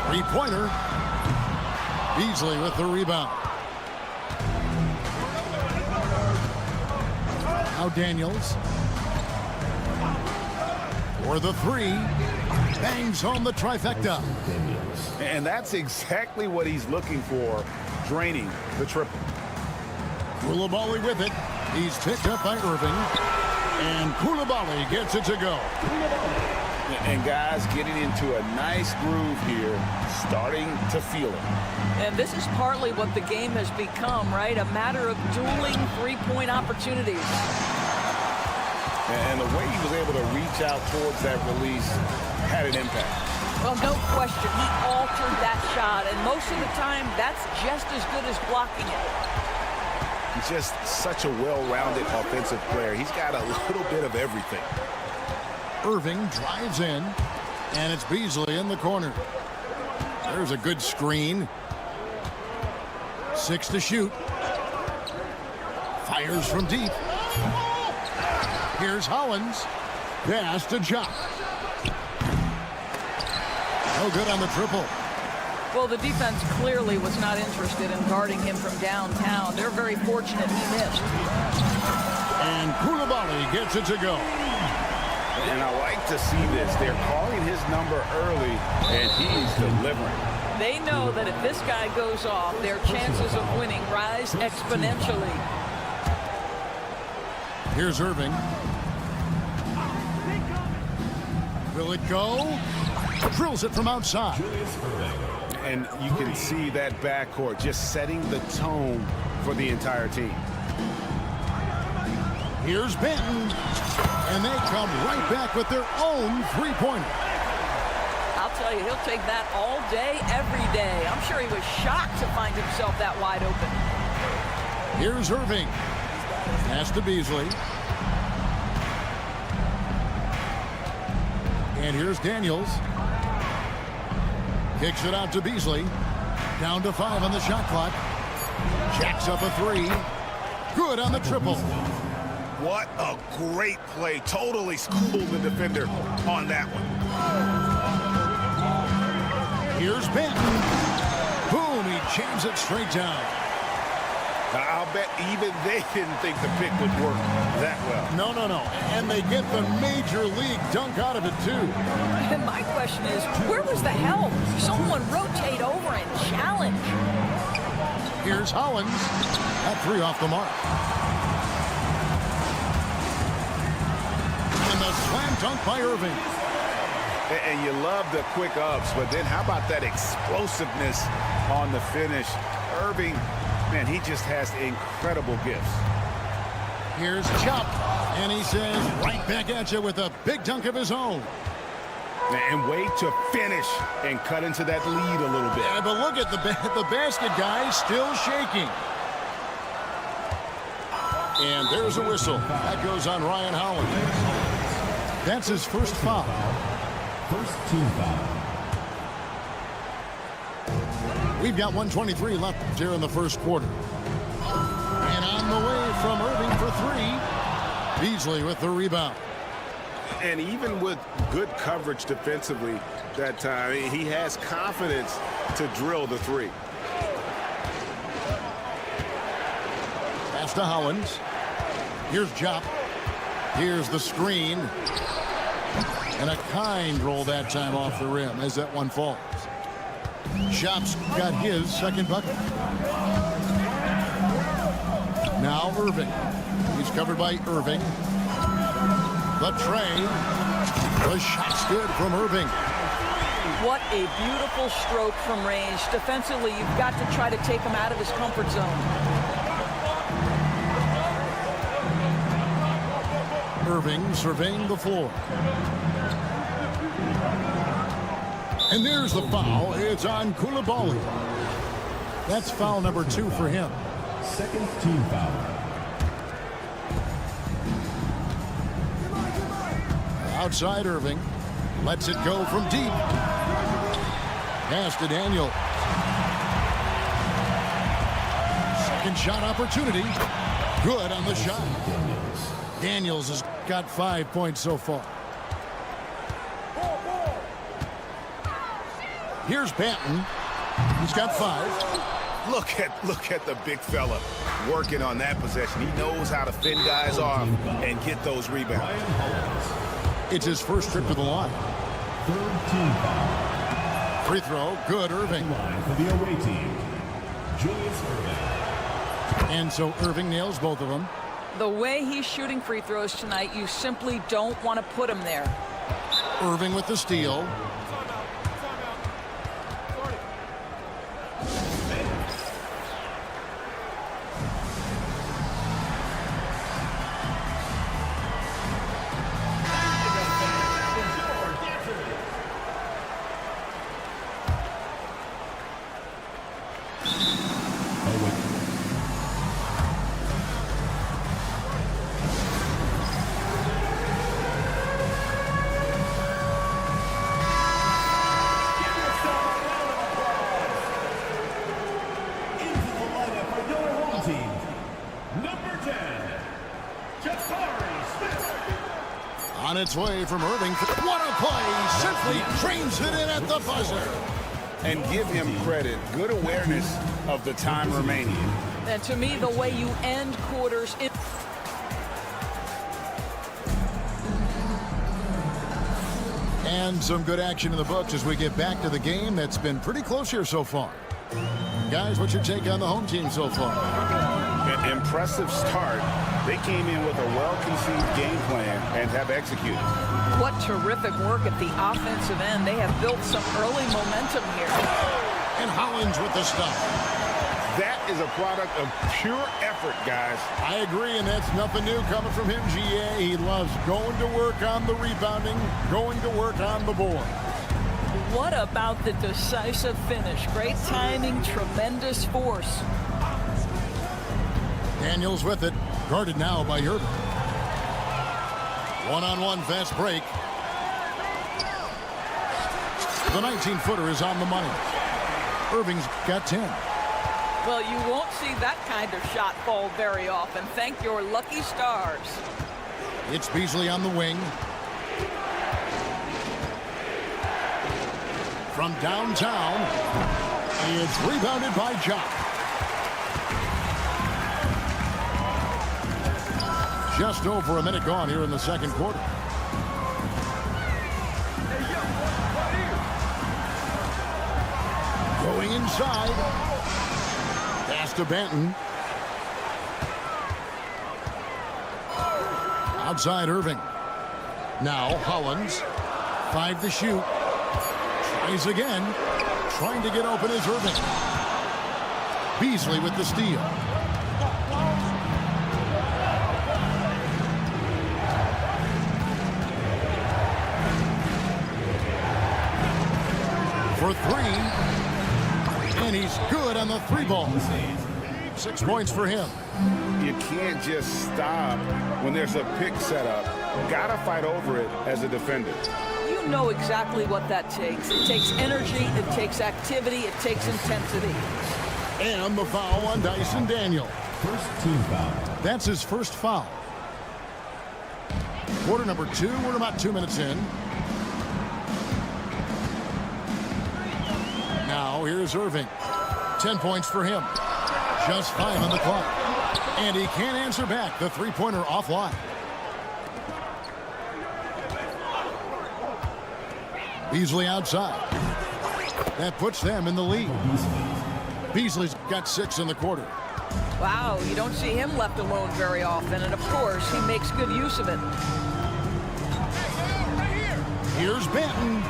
Three-pointer. Beasley with the rebound. Now Daniels. For the three. Bangs home the trifecta. And that's exactly what he's looking for, draining the triple. Koulibaly with it. He's picked up by Irving. And Koulibaly gets it to go. And guys getting into a nice groove here, starting to feel it. And this is partly what the game has become, right? A matter of dueling three-point opportunities. And the way he was able to reach out towards that release had an impact. Well, no question, he altered that shot, and most of the time, that's just as good as blocking it. He's just such a well-rounded offensive player. He's got a little bit of everything. Irving drives in, and it's Beasley in the corner. There's a good screen. 6 to shoot. Fires from deep. Here's Hollins. Pass to Jock. No good on the triple. Well, the defense clearly was not interested in guarding him from downtown. They're very fortunate he missed. And Koulibaly gets it to go. And I like to see this. They're calling his number early, and he's delivering. They know that if this guy goes off, their chances of winning rise exponentially. Here's Irving. Will it go? Drills it from outside. And you can see that backcourt just setting the tone for the entire team. Here's Benton. And they come right back with their own three-pointer. I'll tell you, he'll take that all day, every day. I'm sure he was shocked to find himself that wide open. Here's Irving. Pass to Beasley. And here's Daniels. Kicks it out to Beasley. Down to 5 on the shot clock. Jacks up a three. Good on the triple. What a great play. Totally schooled the defender on that one. Here's Benton. Boom, he jams it straight down. I'll bet even they didn't think the pick would work that well. No. And they get the major league dunk out of it, too. And my question is, where was the help? Someone rotate over and challenge. Here's Hollins. That three off the mark. And the slam dunk by Irving. And you love the quick ups, but then how about that explosiveness on the finish? Irving, man, he just has incredible gifts. Here's Chop, and he says right back at you with a big dunk of his own. And wait to finish and cut into that lead a little bit. Yeah, but look at the basket guy still shaking. And there's a whistle. That goes on Ryan Hollins. That's his first foul. First team foul. We've got 1:23 left here in the first quarter. And on the way from Irving for three. Beasley with the rebound. And even with good coverage defensively that time, he has confidence to drill the three. Pass to Hollins. Here's Jop. Here's the screen. And a kind roll that time off the rim as that one falls. Jop's got his second bucket. Now Irving. He's covered by Irving. The tray. The shot's good from Irving. What a beautiful stroke from range. Defensively, you've got to try to take him out of his comfort zone. Irving surveying the floor. And there's the foul. It's on Koulibaly. That's foul number 2 for him. Second team foul. Outside Irving. Lets it go from deep. Pass to Daniel. Second shot opportunity. Good on the shot. Daniels has got 5 points so far. Here's Banton. He's got 5. Look at the big fella working on that possession. He knows how to fend guys off and get those rebounds. It's his first trip to the line. Third team foul. Free throw. Good, Irving. Line for the away team. Julius Irving. And so Irving nails both of them. The way he's shooting free throws tonight, you simply don't want to put him there. Irving with the steal. On its way from Irving. What a play! Simply trains it in at the buzzer. And give him credit. Good awareness of the time remaining. And to me, the way you end quarters... And some good action in the books as we get back to the game that's been pretty close here so far. Guys, what's your take on the home team so far? An impressive start. They came in with a well-conceived game plan and have executed. What terrific work at the offensive end. They have built some early momentum here. And Hollins with the stop. That is a product of pure effort, guys. I agree, and that's nothing new coming from him, GA. He loves going to work on the rebounding, going to work on the board. What about the decisive finish? Great timing, tremendous force. Daniels with it. Guarded now by Irving. One-on-one fast break. The 19-footer is on the money. Irving's got 10. Well, you won't see that kind of shot fall very often. Thank your lucky stars. It's Beasley on the wing. From downtown, it's rebounded by Jock. Just over a minute gone here in the second quarter. Going inside. Pass to Banton. Outside Irving. Now Hollins. 5 to shoot. Tries again. Trying to get open is Irving. Beasley with the steal. For 3. And he's good on the 3 ball. 6 points for him. You can't just stop when there's a pick set up. Gotta fight over it as a defender. You know exactly what that takes. It takes energy, it takes activity, it takes intensity. And the foul on Dyson Daniel. First team foul. That's his first foul. Quarter number 2. We're about 2 minutes in. Now here's Irving. 10 points for him. Just 5 on the clock. And he can't answer back. The three-pointer offline. Beasley outside. That puts them in the lead. Beasley's got 6 in the quarter. Wow, you don't see him left alone very often, and of course, he makes good use of it. Here's Banton.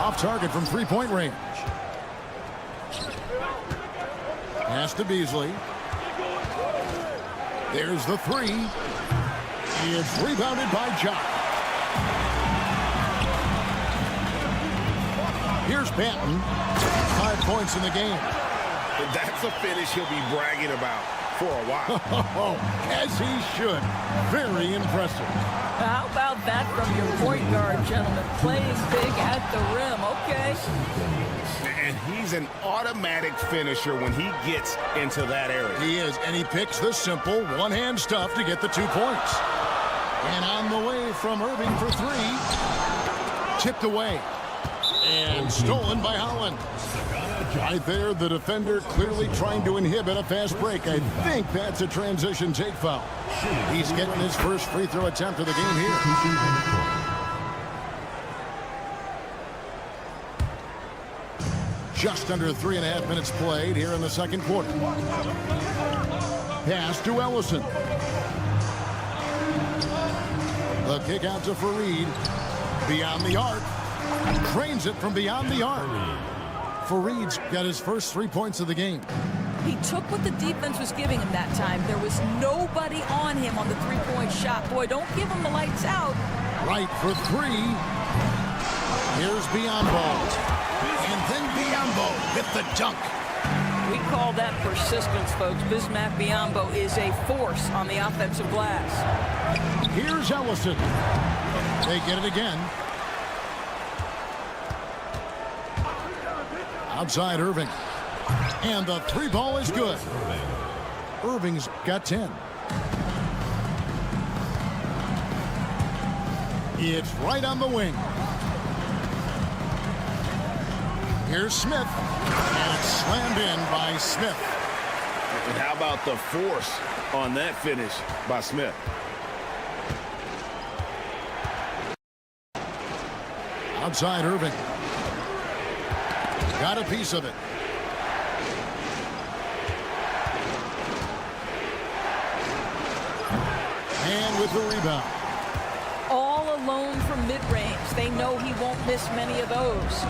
Off target from three-point range. Pass to Beasley. There's the three. It's rebounded by Jock. Here's Banton. 5 points in the game. That's a finish he'll be bragging about for a while. As he should. Very impressive. How about that from your point guard, gentlemen? Playing big at the rim, okay? And he's an automatic finisher when he gets into that area. He is, and he picks the simple one-hand stuff to get the 2 points. And on the way from Irving for three. Tipped away. And stolen by Holland. Right there, the defender clearly trying to inhibit a fast break. I think that's a transition take foul. He's getting his first free throw attempt of the game here. Just under 3.5 minutes played here in the second quarter. Pass to Ellison. The kick out to Fareed. Beyond the arc. Drains it from beyond the arc. Fareed's got his first 3 points of the game. He took what the defense was giving him that time. There was nobody on him on the three-point shot. Boy, don't give him the lights out. Right for three. Here's Biyombo. And then Biyombo with the dunk. We call that persistence, folks. Bismack Biyombo is a force on the offensive glass. Here's Ellison. They get it again. Outside Irving. And the three ball is good. Irving's got 10. It's right on the wing. Here's Smith. And it's slammed in by Smith. And how about the force on that finish by Smith? Outside Irving. Got a piece of it. And with the rebound. All alone from mid-range. They know he won't miss many of those.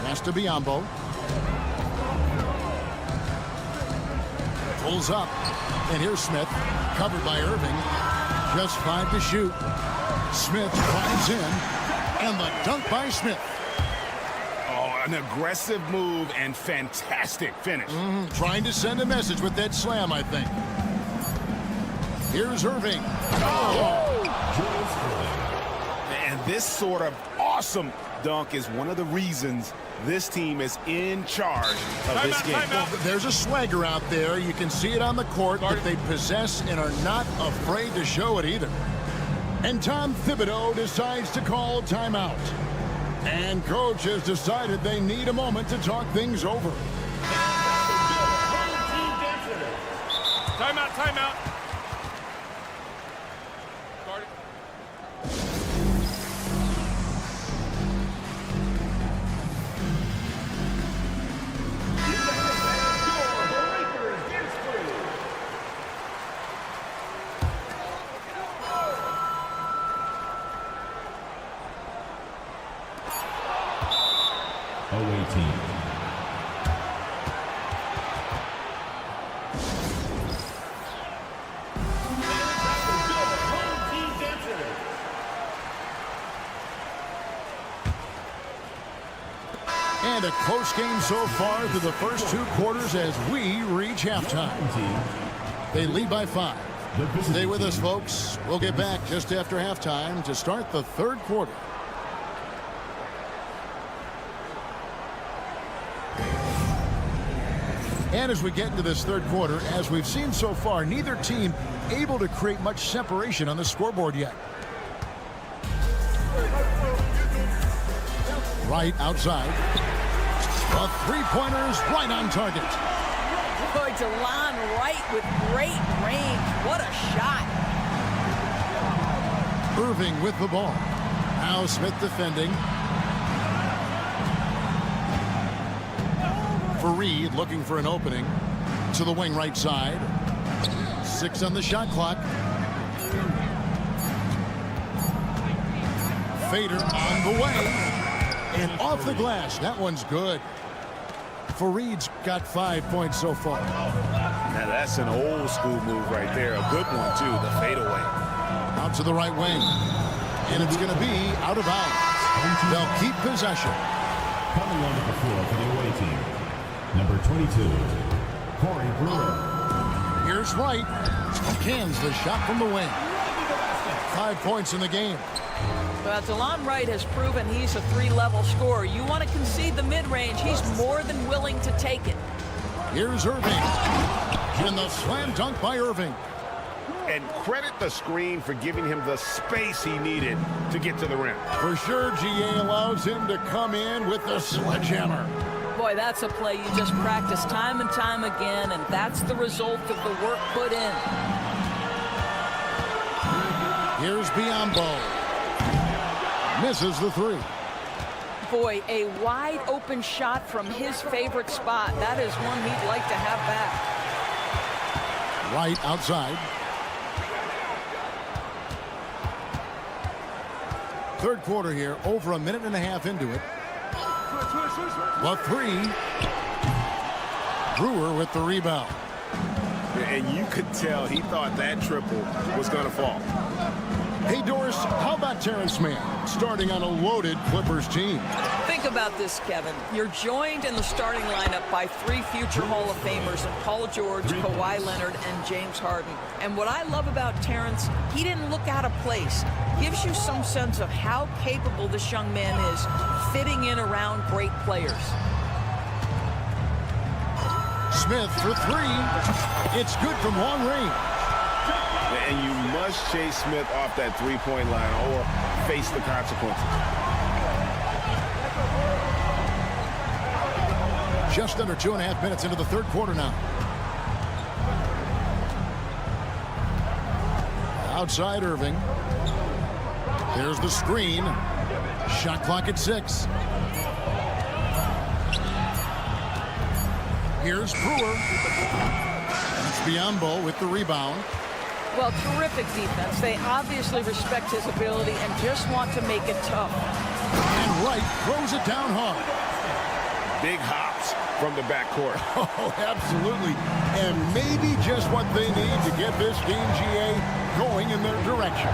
Pass to Biyombo. Pulls up. And here's Smith. Covered by Irving. Just 5 to shoot. Smith drives in. And the dunk by Smith. Oh, an aggressive move and fantastic finish. Trying to send a message with that slam, I think. Here's Irving. Oh! And this sort of awesome dunk is one of the reasons this team is in charge of this game. Well, there's a swagger out there. You can see it on the court that they possess and are not afraid to show it either. And Tom Thibodeau decides to call timeout. And coach has decided they need a moment to talk things over. Timeout, timeout. Away team. And a close game so far through the first 2 quarters as we reach halftime. They lead by 5. Stay with us, folks. We'll get back just after halftime to start the third quarter. And as we get into this third quarter, as we've seen so far, neither team able to create much separation on the scoreboard yet. Right outside. The three-pointers right on target. Boy, DeLon Wright with great range. What a shot. Irving with the ball. Now Smith defending. Fareed looking for an opening to the wing right side. 6 on the shot clock. fader on the way. And off the glass. That one's good. Fareed's got 5 points so far. Now that's an old school move right there. A good one, too, the fadeaway. Out to the right wing. And it's going to be out of bounds. They'll keep possession. Coming onto the floor for the away team, number 22, Corey Brewer. Here's Wright. Cans the shot from the wing. 5 points in the game. Well, DeLon Wright has proven he's a three-level scorer. You want to concede the mid-range, he's more than willing to take it. Here's Irving. And the slam dunk by Irving. And credit the screen for giving him the space he needed to get to the rim. For sure, GA allows him to come in with the sledgehammer. Boy, that's a play you just practice time and time again, and that's the result of the work put in. Here's Biombo. Misses the three. Boy, a wide open shot from his favorite spot. That is one he'd like to have back. Right outside. Third quarter here, over a minute and a half into it. The three. Brewer with the rebound. And you could tell he thought that triple was going to fall. Hey, Doris, how about Terrence Mann starting on a loaded Clippers team? Think about this, Kevin. You're joined in the starting lineup by three future Hall of Famers in Paul George, Kawhi Leonard, and James Harden. And what I love about Terrence, he didn't look out of place. Gives you some sense of how capable this young man is fitting in around great players. Smith for three. It's good from long range. And you must chase Smith off that three-point line or face the consequences. Just under 2.5 minutes into the third quarter now. Outside Irving. There's the screen. Shot clock at 6. Here's Brewer. It's Biombo with the rebound. Well, terrific defense. They obviously respect his ability and just want to make it tough. And Wright throws it down hard. Big hops from the backcourt. Oh, absolutely. And maybe just what they need to get this game, GA, going in their direction.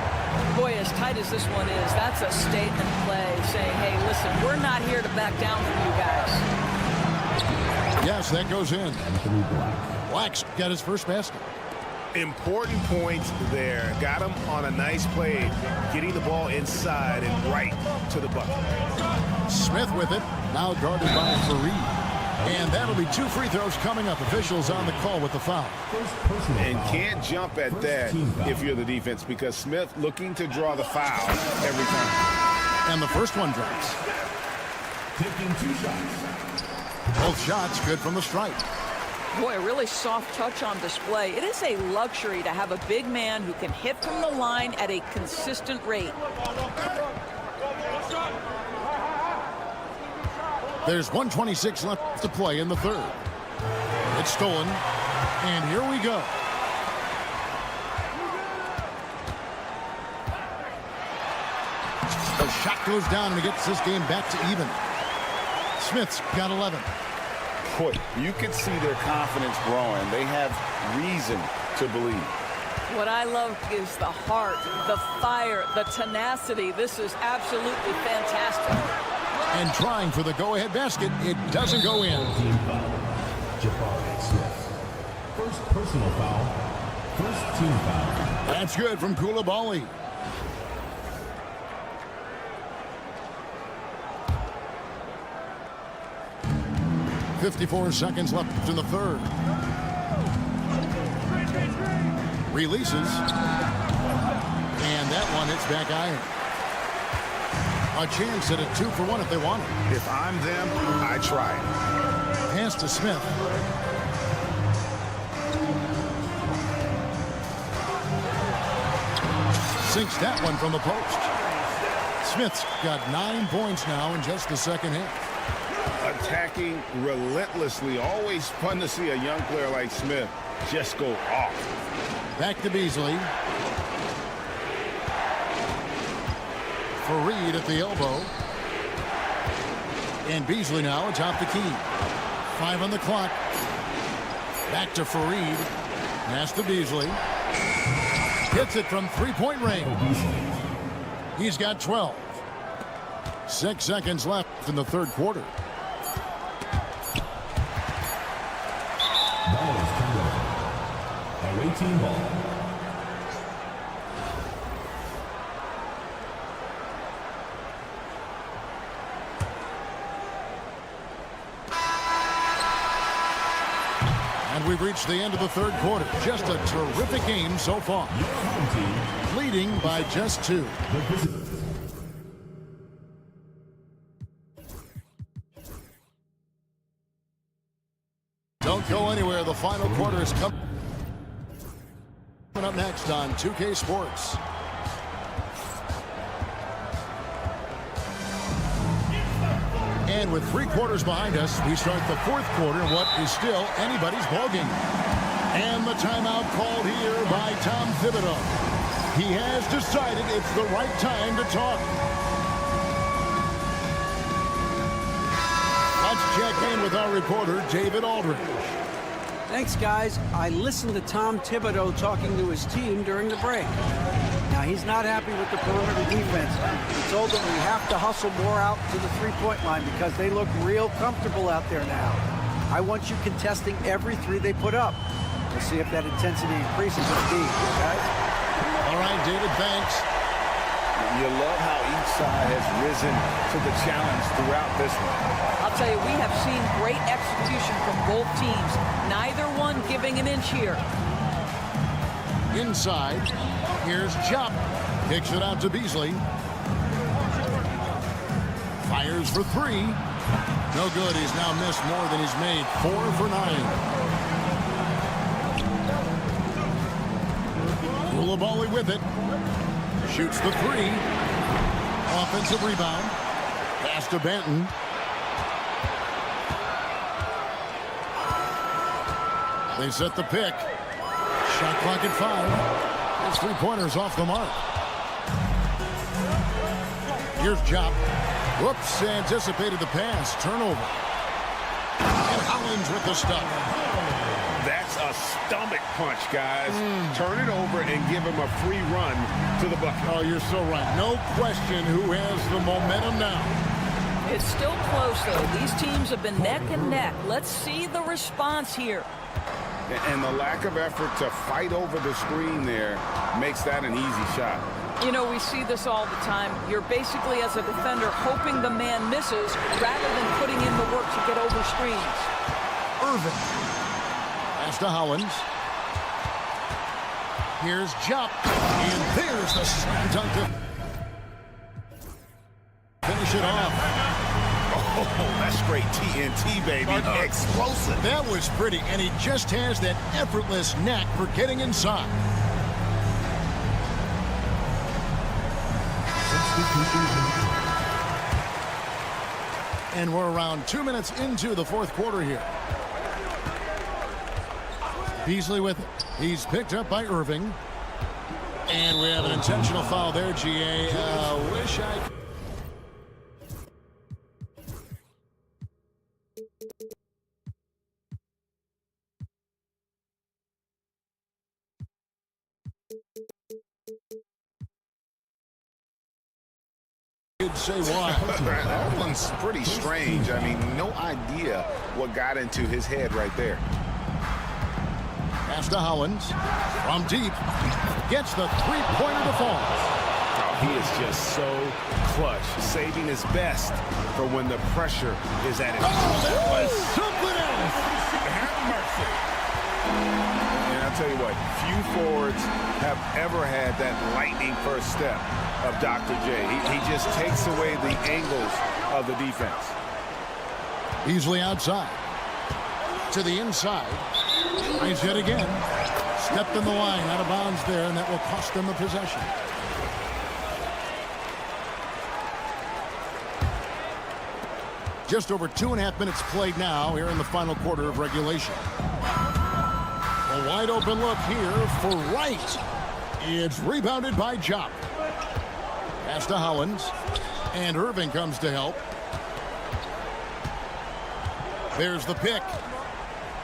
Boy, as tight as this one is, that's a statement play saying, hey, listen, we're not here to back down from you guys. Yes, that goes in. Black's got his first basket. Important points there. Got him on a nice play, getting the ball inside and right to the bucket. Smith with it, now guarded by Fareed. And that'll be 2 free throws coming up. Officials on the call with the foul. And can't jump at that if you're the defense because Smith looking to draw the foul every time. And the first one drops. Taking 2 shots. Both shots good from the stripe. Boy, a really soft touch on display. It is a luxury to have a big man who can hit from the line at a consistent rate. There's 1:26 left to play in the third. It's stolen. And here we go. The shot goes down and it gets this game back to even. Smith's got 11. Boy, you can see their confidence growing. They have reason to believe. What I love is the heart, the fire, the tenacity. This is absolutely fantastic. And trying for the go-ahead basket, it doesn't go in. Team foul. Jabari Smith. First personal foul. First team foul. That's good from Koulibaly. .54 seconds left in the third. Releases. And that one hits back iron. A chance at a 2 for 1 if they want it. If I'm them, I try it. Pass to Smith. Sinks that one from the post. Smith's got 9 points now in just the second half. Attacking relentlessly. Always fun to see a young player like Smith just go off. Back to Beasley. Fareed at the elbow. And Beasley now atop the key. 5 on the clock. Back to Fareed. Pass to Beasley. Hits it from three-point range. He's got 12. 6 seconds left in the third quarter. Ball is turned over. Away team ball. And we've reached the end of the third quarter. Just a terrific game so far. Your home team. Leading by just 2. The visitors. Don't go anywhere. The final quarter is coming up next on 2K Sports. And with 3 quarters behind us, we start the fourth quarter in what is still anybody's ballgame. And the timeout called here by Tom Thibodeau. He has decided it's the right time to talk. Let's check in with our reporter, David Aldridge. Thanks, guys. I listened to Tom Thibodeau talking to his team during the break. Now, he's not happy with the perimeter defense. He told them we have to hustle more out to the three-point line because they look real comfortable out there now. I want you contesting every 3 they put up. We'll see if that intensity increases with speed, guys. All right, David, thanks. You love how each side has risen to the challenge throughout this one. I'll tell you, we have seen great execution from both teams. Neither one giving an inch here. Inside, here's Jop. Kicks it out to Beasley. Fires for 3. No good. He's now missed more than he's made. 4 for 9. Koulibaly with it. Shoots the 3. Offensive rebound. Pass to Benton. They set the pick. Shot clock at 5. His 3-pointer's off the mark. Here's Jop. Whoops, anticipated the pass. Turnover. And Hollins with the stop. That's a stomach punch, guys. Turn it over and give him a free run to the bucket. Oh, you're so right. No question who has the momentum now. It's still close, though. These teams have been neck and neck. Let's see the response here. And the lack of effort to fight over the screen there makes that an easy shot. You know, we see this all the time. You're basically, as a defender, hoping the man misses rather than putting in the work to get over screens. Irvin. Pass to Hollins. Here's Jop. And there's the slam dunk to finish it off. Oh, that's straight TNT, baby. Explosive. That was pretty, and he just has that effortless knack for getting inside. And we're around 2 minutes into the fourth quarter here. Beasley with it. He's picked up by Irving. And we have an intentional foul there, GA. Wish I... could say why. That one's pretty strange. I mean, no idea what got into his head right there. Pass to Hollins. From deep. Gets the three-pointer to fall. Oh, he is just so clutch, saving his best for when the pressure is at its that was something else. Have mercy. And I'll tell you what, few forwards have ever had that lightning first step of Dr. J. He just takes away the angles of the defense. Beasley outside. To the inside. Tries yet again. Stepped in the line, out of bounds there, and that will cost them the possession. Just over 2.5 minutes played now here in the final quarter of regulation. A wide open look here for Wright. It's rebounded by Jop. Pass to Hollins. And Irving comes to help. There's the pick.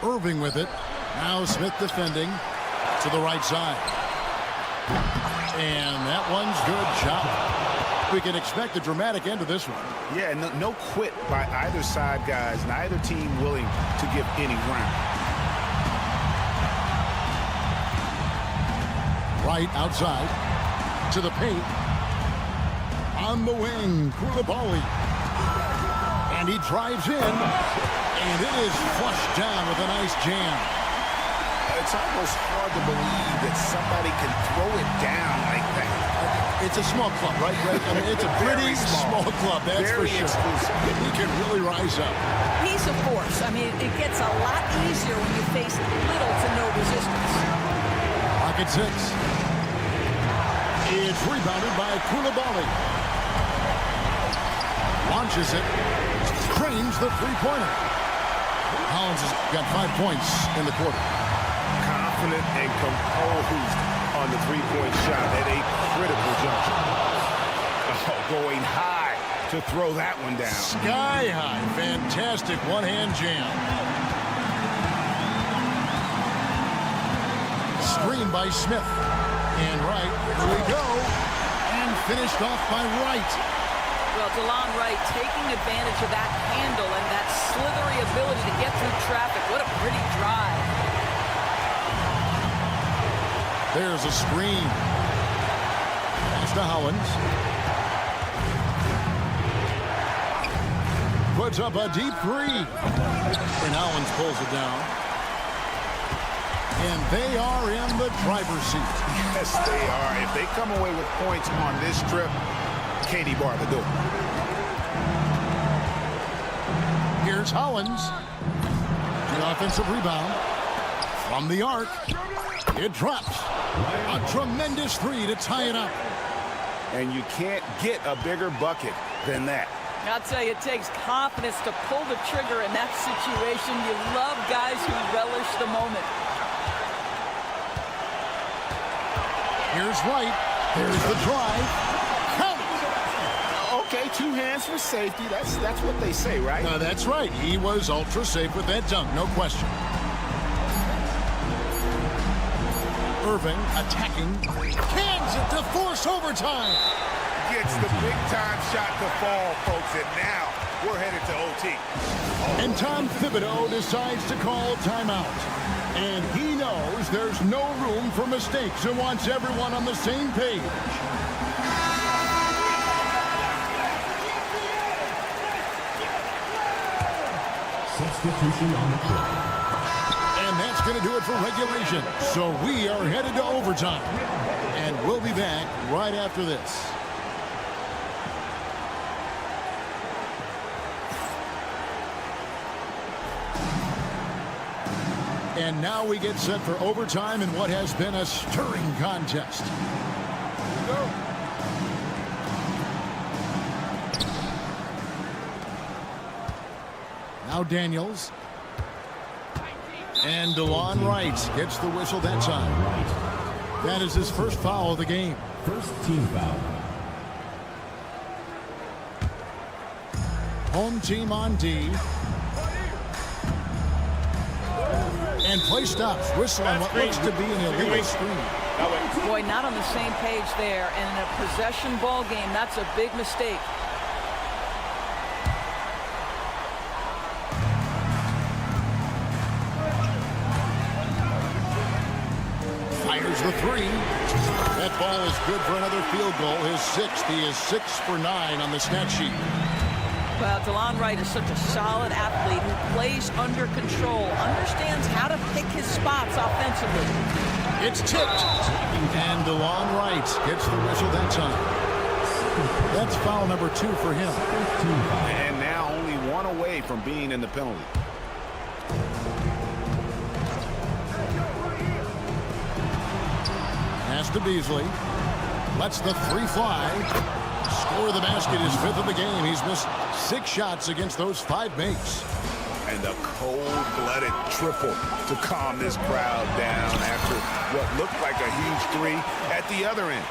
Irving with it. Now Smith defending to the right side. And that one's good. Job. We can expect a dramatic end to this one. Yeah, no quit by either side, guys. Neither team willing to give any ground. Right outside to the paint. On the wing, Koulibaly. And he drives in. And it is flushed down with a nice jam. It's almost hard to believe that somebody can throw it down like that. It's a small club, right, Greg? I mean, it's a pretty small club, that's for sure. Exclusive. He can really rise up. He's a force. I mean, it gets a lot easier when you face little to no resistance. Pocket 6. It's rebounded by Koulibaly. Launches it. Cranes the three-pointer. Hollins has got 5 points in the quarter. Confident and composed on the three-point shot at a critical juncture. Oh, going high to throw that one down. Sky high. Fantastic one-hand jam. Screen by Smith. And Wright, here we go. And finished off by Wright. Well, DeLon Wright taking advantage of that handle and that slithery ability to get through traffic. What a pretty drive. There's a screen. Pass to Hollins. Puts up a deep three. And Hollins pulls it down. And they are in the driver's seat. Yes, they are. If they come away with points on this trip, Katie bar the door. Here's Hollins. The offensive rebound. From the arc. It drops. A tremendous three to tie it up. And you can't get a bigger bucket than that. I'll tell you, it takes confidence to pull the trigger in that situation. You love guys who relish the moment. Here's Wright. There's the drive. Count. Okay, 2 hands for safety. That's what they say, right? That's right. He was ultra safe with that dunk, no question. Irving attacking. Cans it to force overtime. Gets the big-time shot to fall, folks, and now we're headed to OT. And Tom Thibodeau decides to call timeout. And he knows there's no room for mistakes and wants everyone on the same page. Substitution on the court. And that's going to do it for regulation. So we are headed to overtime. And we'll be back right after this. And now we get set for overtime in what has been a stirring contest. Now Daniels. And DeLon Wright gets the whistle that time. That is his first foul of the game. First team foul. Home team on D. And play stops. Whistle on what looks to be an illegal screen. Boy, not on the same page there. And in a possession ball game, that's a big mistake. Fires the three. That ball is good for another field goal. His 6th. He is 6 for 9 on the stat sheet. Well, DeLon Wright is such a solid athlete who plays under control, understands how to pick his spots offensively. It's tipped. And DeLon Wright gets the whistle that time. That's foul number 2 for him. And now only 1 away from being in the penalty. Pass to Beasley. Lets the three fly. Score of the basket is 5th of the game. He's missed 6 shots against those 5 mates. And the cold-blooded triple to calm this crowd down after what looked like a huge 3 at the other end.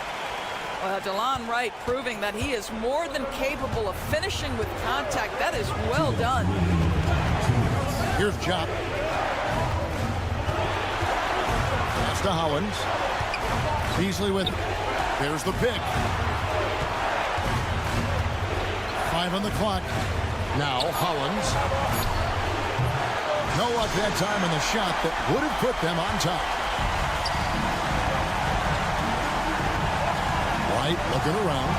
DeLon Wright proving that he is more than capable of finishing with contact. That is well done. Here's Jopp. Pass to Hollins. Beasley with it. There's the pick. 5 on the clock. Now Hollins. No luck that time in the shot that would have put them on top. White looking around.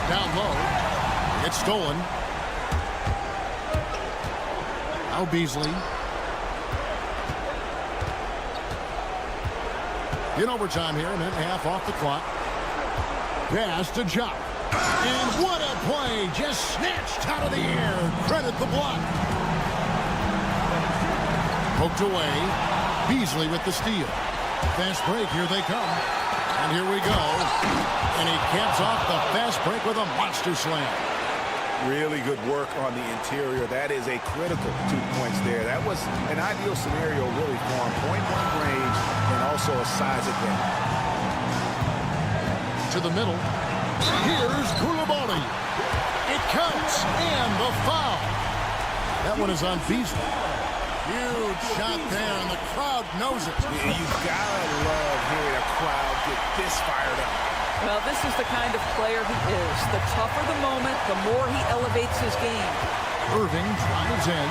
Down low. It's stolen. Now Beasley. In overtime here, a minute and a half off the clock. Pass to Jopp. And what a play! Just snatched out of the air. Credit the block. Poked away. Beasley with the steal. Fast break. Here they come. And here we go. And he caps off the fast break with a monster slam. Really good work on the interior. That is a critical 2 points there. That was an ideal scenario really for him. Point-blank range and also a size advantage. To the middle. Here's Koulibaly. It counts. And the foul. That one is on Beasley. Huge shot there, and the crowd knows it. You've got to love hearing a crowd get this fired up. Well, this is the kind of player he is. The tougher the moment, the more he elevates his game. Irving drives in.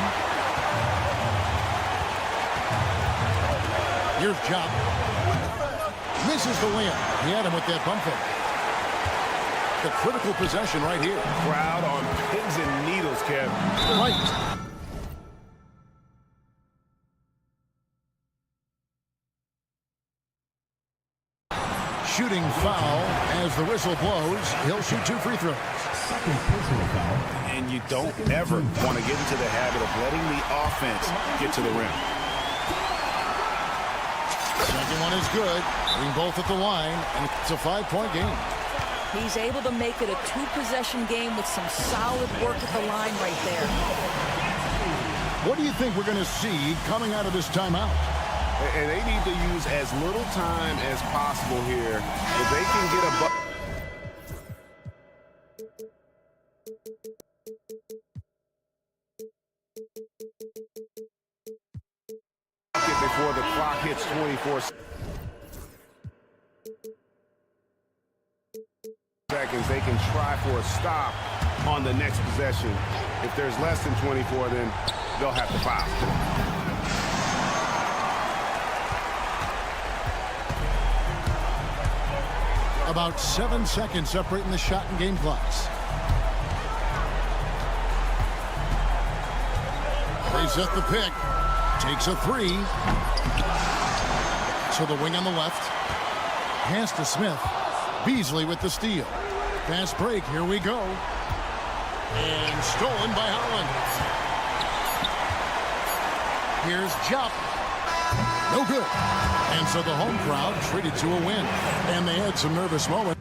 Here's Jopp. Misses the layup. He had him with that bump fake. The critical possession right here. Crowd on pins and needles, Kev. Right. Shooting foul as the whistle blows. He'll shoot 2 free throws. Second personal foul. And you don't ever want to get into the habit of letting the offense get to the rim. Second one is good. Putting both at the line, and it's a 5-point game. He's able to make it a 2-possession game with some solid work at the line right there. What do you think we're going to see coming out of this timeout? And they need to use as little time as possible here. If they can get a bucket before the clock hits 24 seconds, they can try for a stop on the next possession. If there's less than 24, then they'll have to foul. About 7 seconds separating the shot and game clocks. They set the pick. Takes a 3. So the wing on the left. Pass to Smith. Beasley with the steal. Fast break. Here we go. And stolen by Holland. Here's Jopp. No good. And so the home crowd treated to a win. And they had some nervous moments.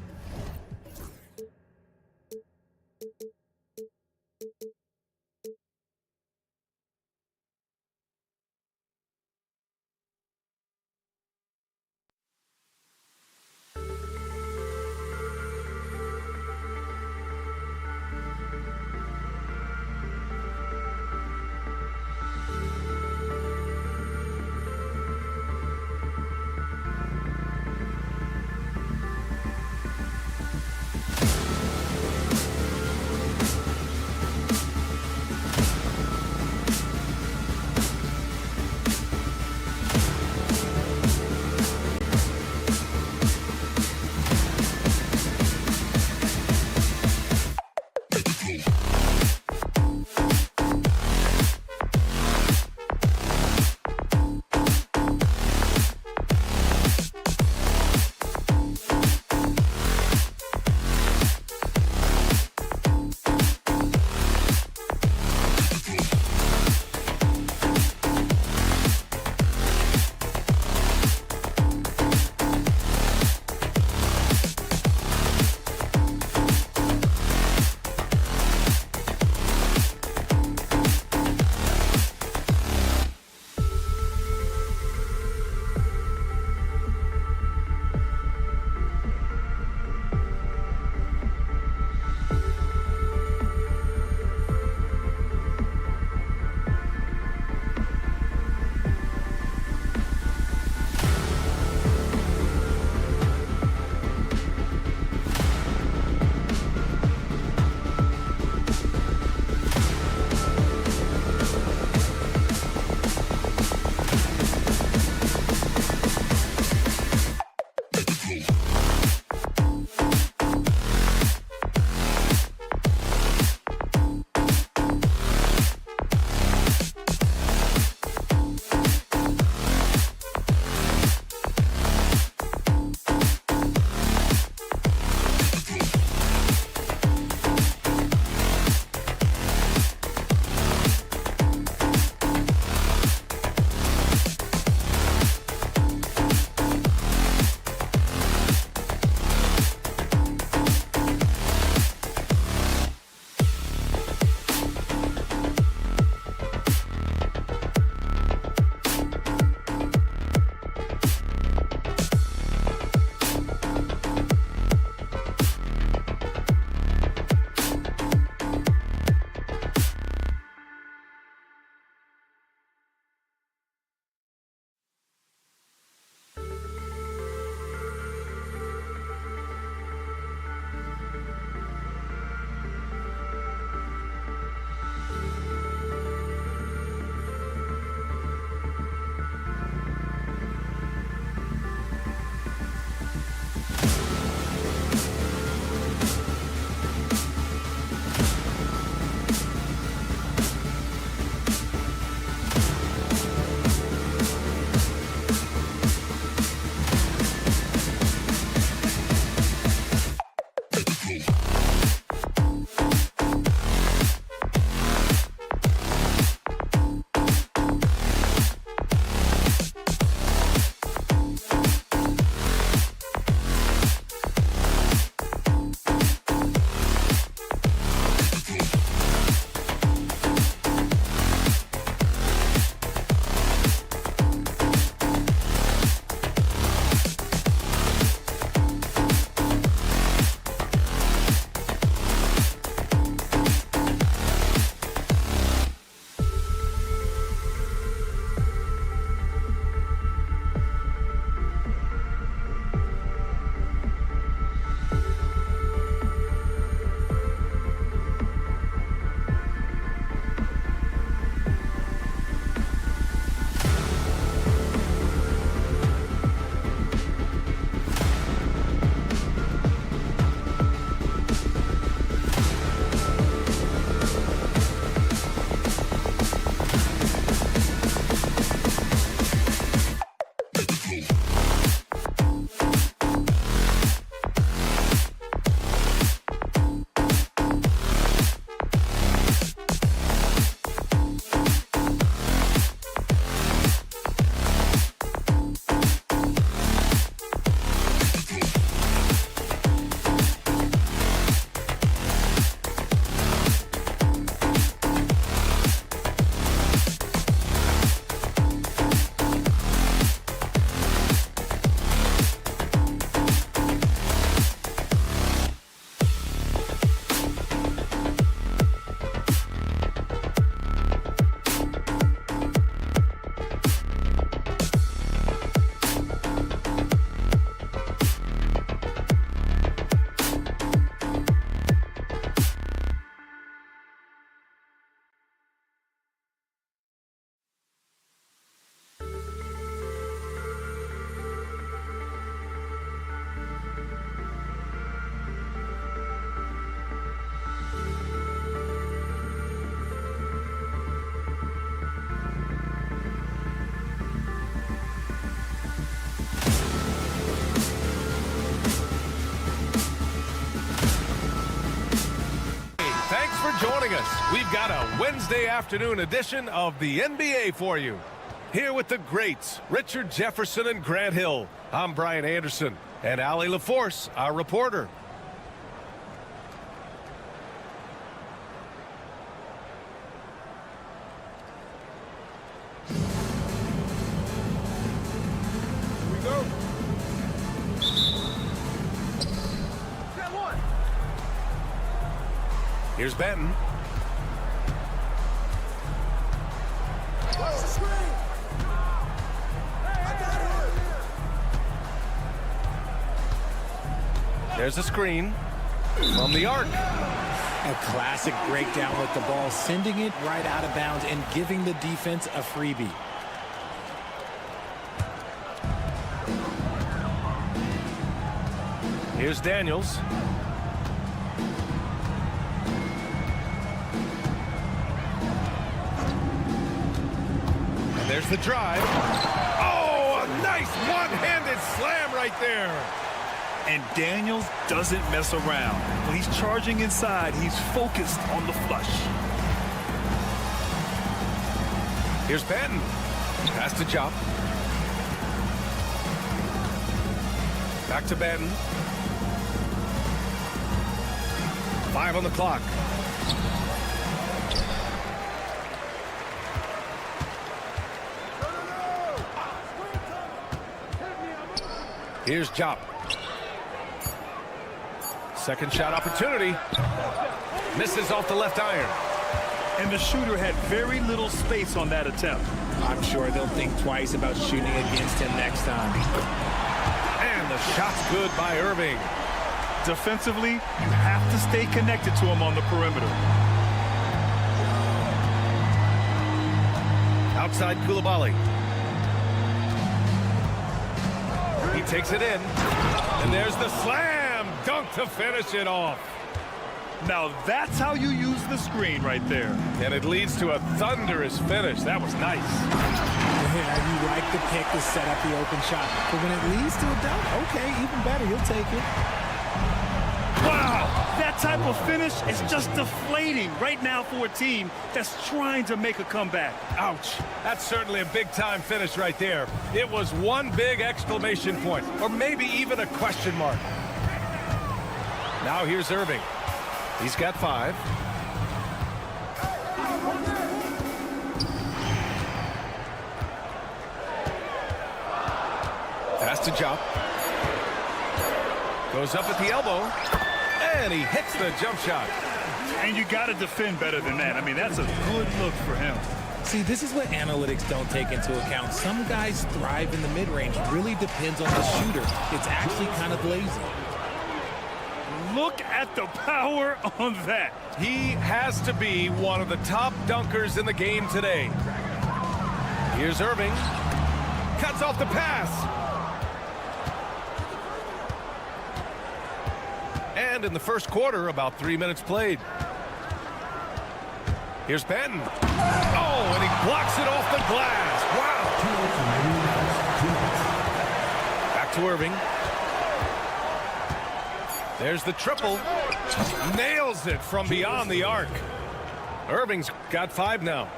for joining us. We've got a Wednesday afternoon edition of the NBA for you. Here with the greats, Richard Jefferson and Grant Hill. I'm Brian Anderson, and Allie LaForce, our reporter. Here's Benton. There's a screen from the arc. A classic breakdown with the ball, sending it right out of bounds and giving the defense a freebie. Here's Daniels. And there's the drive. Oh, a nice one-handed slam right there. And Daniels doesn't mess around. When he's charging inside, he's focused on the flush. Here's Patton. Pass to Jop. Back to Benton. 5 on the clock. Here's Jop. Second shot opportunity. Misses off the left iron. And the shooter had very little space on that attempt. I'm sure they'll think twice about shooting against him next time. And the shot's good by Irving. Defensively, you have to stay connected to him on the perimeter. Outside Coulibaly. He takes it in. And there's the slam dunk to finish it off. Now that's how you use the screen right there. And it leads to a thunderous finish. That was nice. Yeah, you like the pick to set up the open shot. But when it leads to a dunk, okay, even better, he'll take it. Wow, that type of finish is just deflating right now for a team that's trying to make a comeback. Ouch. That's certainly a big-time finish right there. It was one big exclamation point, or maybe even a question mark. Now here's Irving. He's got 5. Pass to Jop. Goes up at the elbow. And he hits the jump shot. And you got to defend better than that. I mean, that's a good look for him. See, this is what analytics don't take into account. Some guys thrive in the mid-range. Really depends on the shooter. It's actually kind of lazy. Look at the power on that. He has to be one of the top dunkers in the game today. Here's Irving. Cuts off the pass. And in the first quarter, about 3 minutes played. Here's Patton. Oh, and he blocks it off the glass. Wow. Back to Irving. There's the triple. Nails it from beyond the arc. Irving's got 5 now.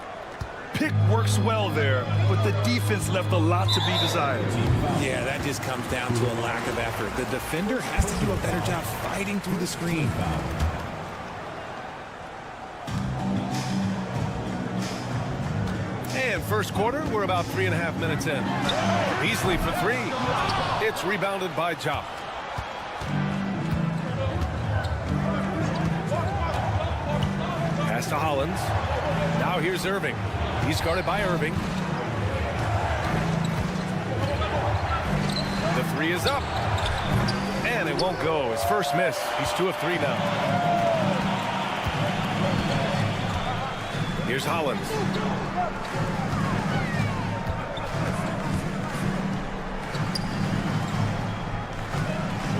Pick works well there, but the defense left a lot to be desired. Yeah, that just comes down to a lack of effort. The defender has to do a better job fighting through the screen. And first quarter, we're about 3.5 minutes in. Beasley for 3. It's rebounded by Jop. Pass to Hollins. Now here's Irving. He's guarded by Irving. The 3 is up. And it won't go. His first miss. He's 2 of 3 now. Here's Hollins.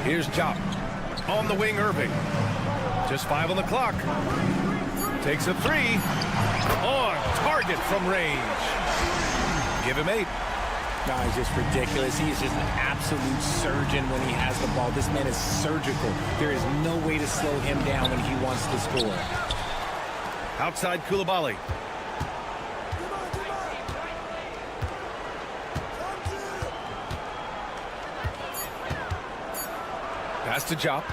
Here's Jop. On the wing, Irving. Just 5 on the clock. Takes a 3. On target from range. Give him 8. No, he's just ridiculous. He is just an absolute surgeon when he has the ball. This man is surgical. There is no way to slow him down when he wants to score. Outside Koulibaly. Pass to Jop.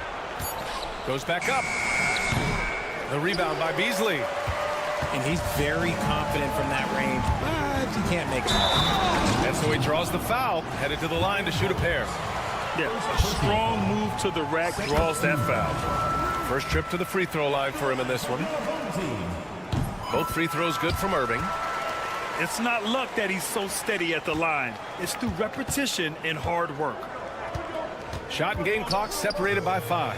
Goes back up. The rebound by Beasley. And he's very confident from that range, but he can't make it. And so he draws the foul, headed to the line to shoot a pair. Yeah, a strong move to the rack draws that foul. First trip to the free throw line for him in this one. Both free throws good from Irving. It's not luck that he's so steady at the line. It's through repetition and hard work. Shot and game clock separated by 5.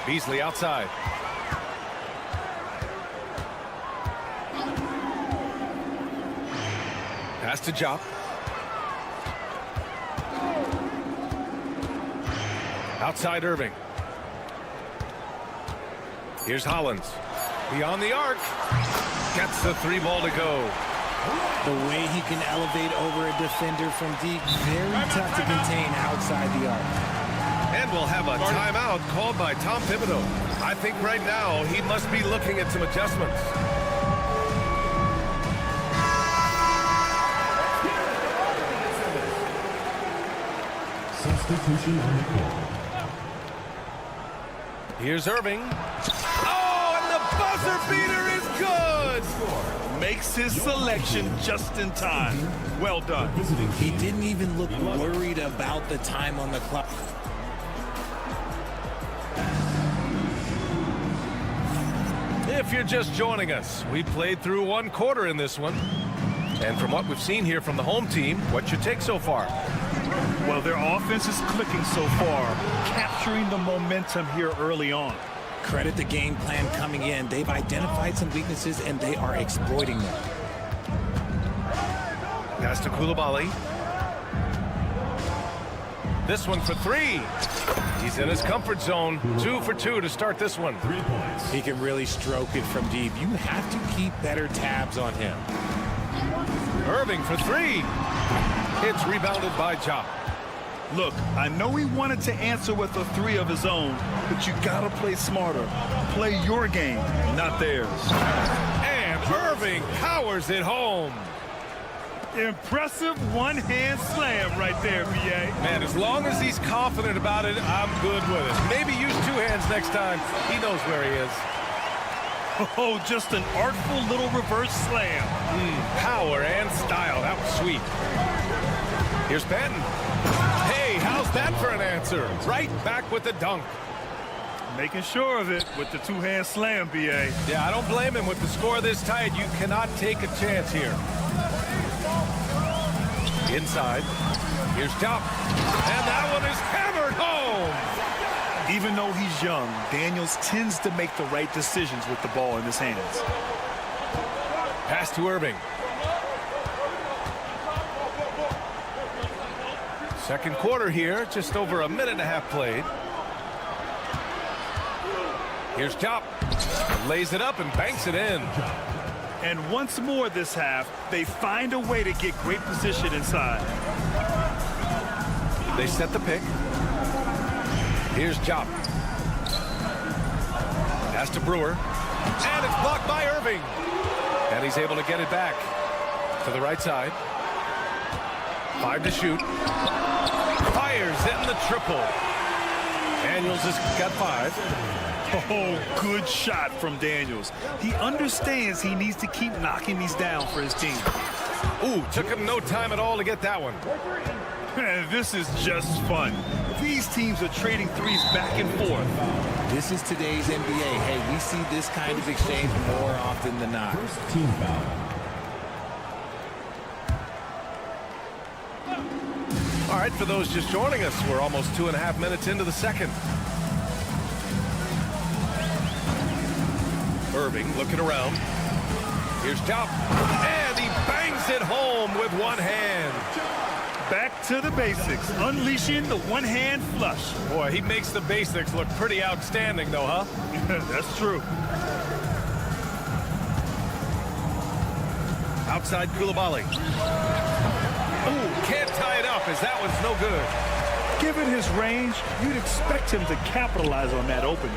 Beasley outside. Pass to Jop. Outside Irving. Here's Hollins. Beyond the arc. Gets the 3 ball to go. The way he can elevate over a defender from deep, very tough to contain outside the arc. And we'll have a timeout called by Tom Thibodeau. I think right now he must be looking at some adjustments. Substitution on the court. Here's Irving. Oh, and the buzzer beater is good! Makes his selection just in time. Well done. He didn't even look worried about the time on the clock. If you're just joining us, we played through 1 quarter in this one. And from what we've seen here from the home team, what's your take so far? Well, their offense is clicking so far, capturing the momentum here early on. Credit the game plan coming in. They've identified some weaknesses, and they are exploiting them. Pass to Koulibaly. This one for 3. He's in his comfort zone. 2 for 2 to start this one. 3 points. He can really stroke it from deep. You have to keep better tabs on him. Irving for 3. It's rebounded by Jop. Look, I know he wanted to answer with a 3 of his own, but you gotta play smarter. Play your game, not theirs. And Irving powers it home. Impressive one-hand slam right there, B.A. Man, as long as he's confident about it, I'm good with it. Maybe use 2 hands next time. He knows where he is. Oh, just an artful little reverse slam. Power and style. That was sweet. Here's Benton. Hey, how's that for an answer? Right back with the dunk. Making sure of it with the 2-hand slam, B.A. Yeah, I don't blame him with the score this tight. You cannot take a chance here. Inside. Here's Jop. And that one is hammered home. Even though he's young, Daniels tends to make the right decisions with the ball in his hands. Pass to Irving. Second quarter here, just over a minute and a half played. Here's Jop. Lays it up and banks it in. And once more this half, they find a way to get great position inside. They set the pick. Here's Jop. Pass to Brewer. And it's blocked by Irving. And he's able to get it back to the right side. 5 to shoot. Fires in the triple. Daniels has got 5. Oh, good shot from Daniels. He understands he needs to keep knocking these down for his team. Ooh, took him no time at all to get that one. This is just fun. These teams are trading threes back and forth. This is today's NBA. Hey, we see this kind of exchange more often than not. First team foul. All right, for those just joining us, we're almost 2.5 minutes into the second. Irving looking around. Here's Jop. And he bangs it home with one hand. Back to the basics, unleashing the one-hand flush. Boy, he makes the basics look pretty outstanding, though, huh? That's true. Outside Koulibaly. Ooh, can't tie it up as that one's no good. Given his range, you'd expect him to capitalize on that opening.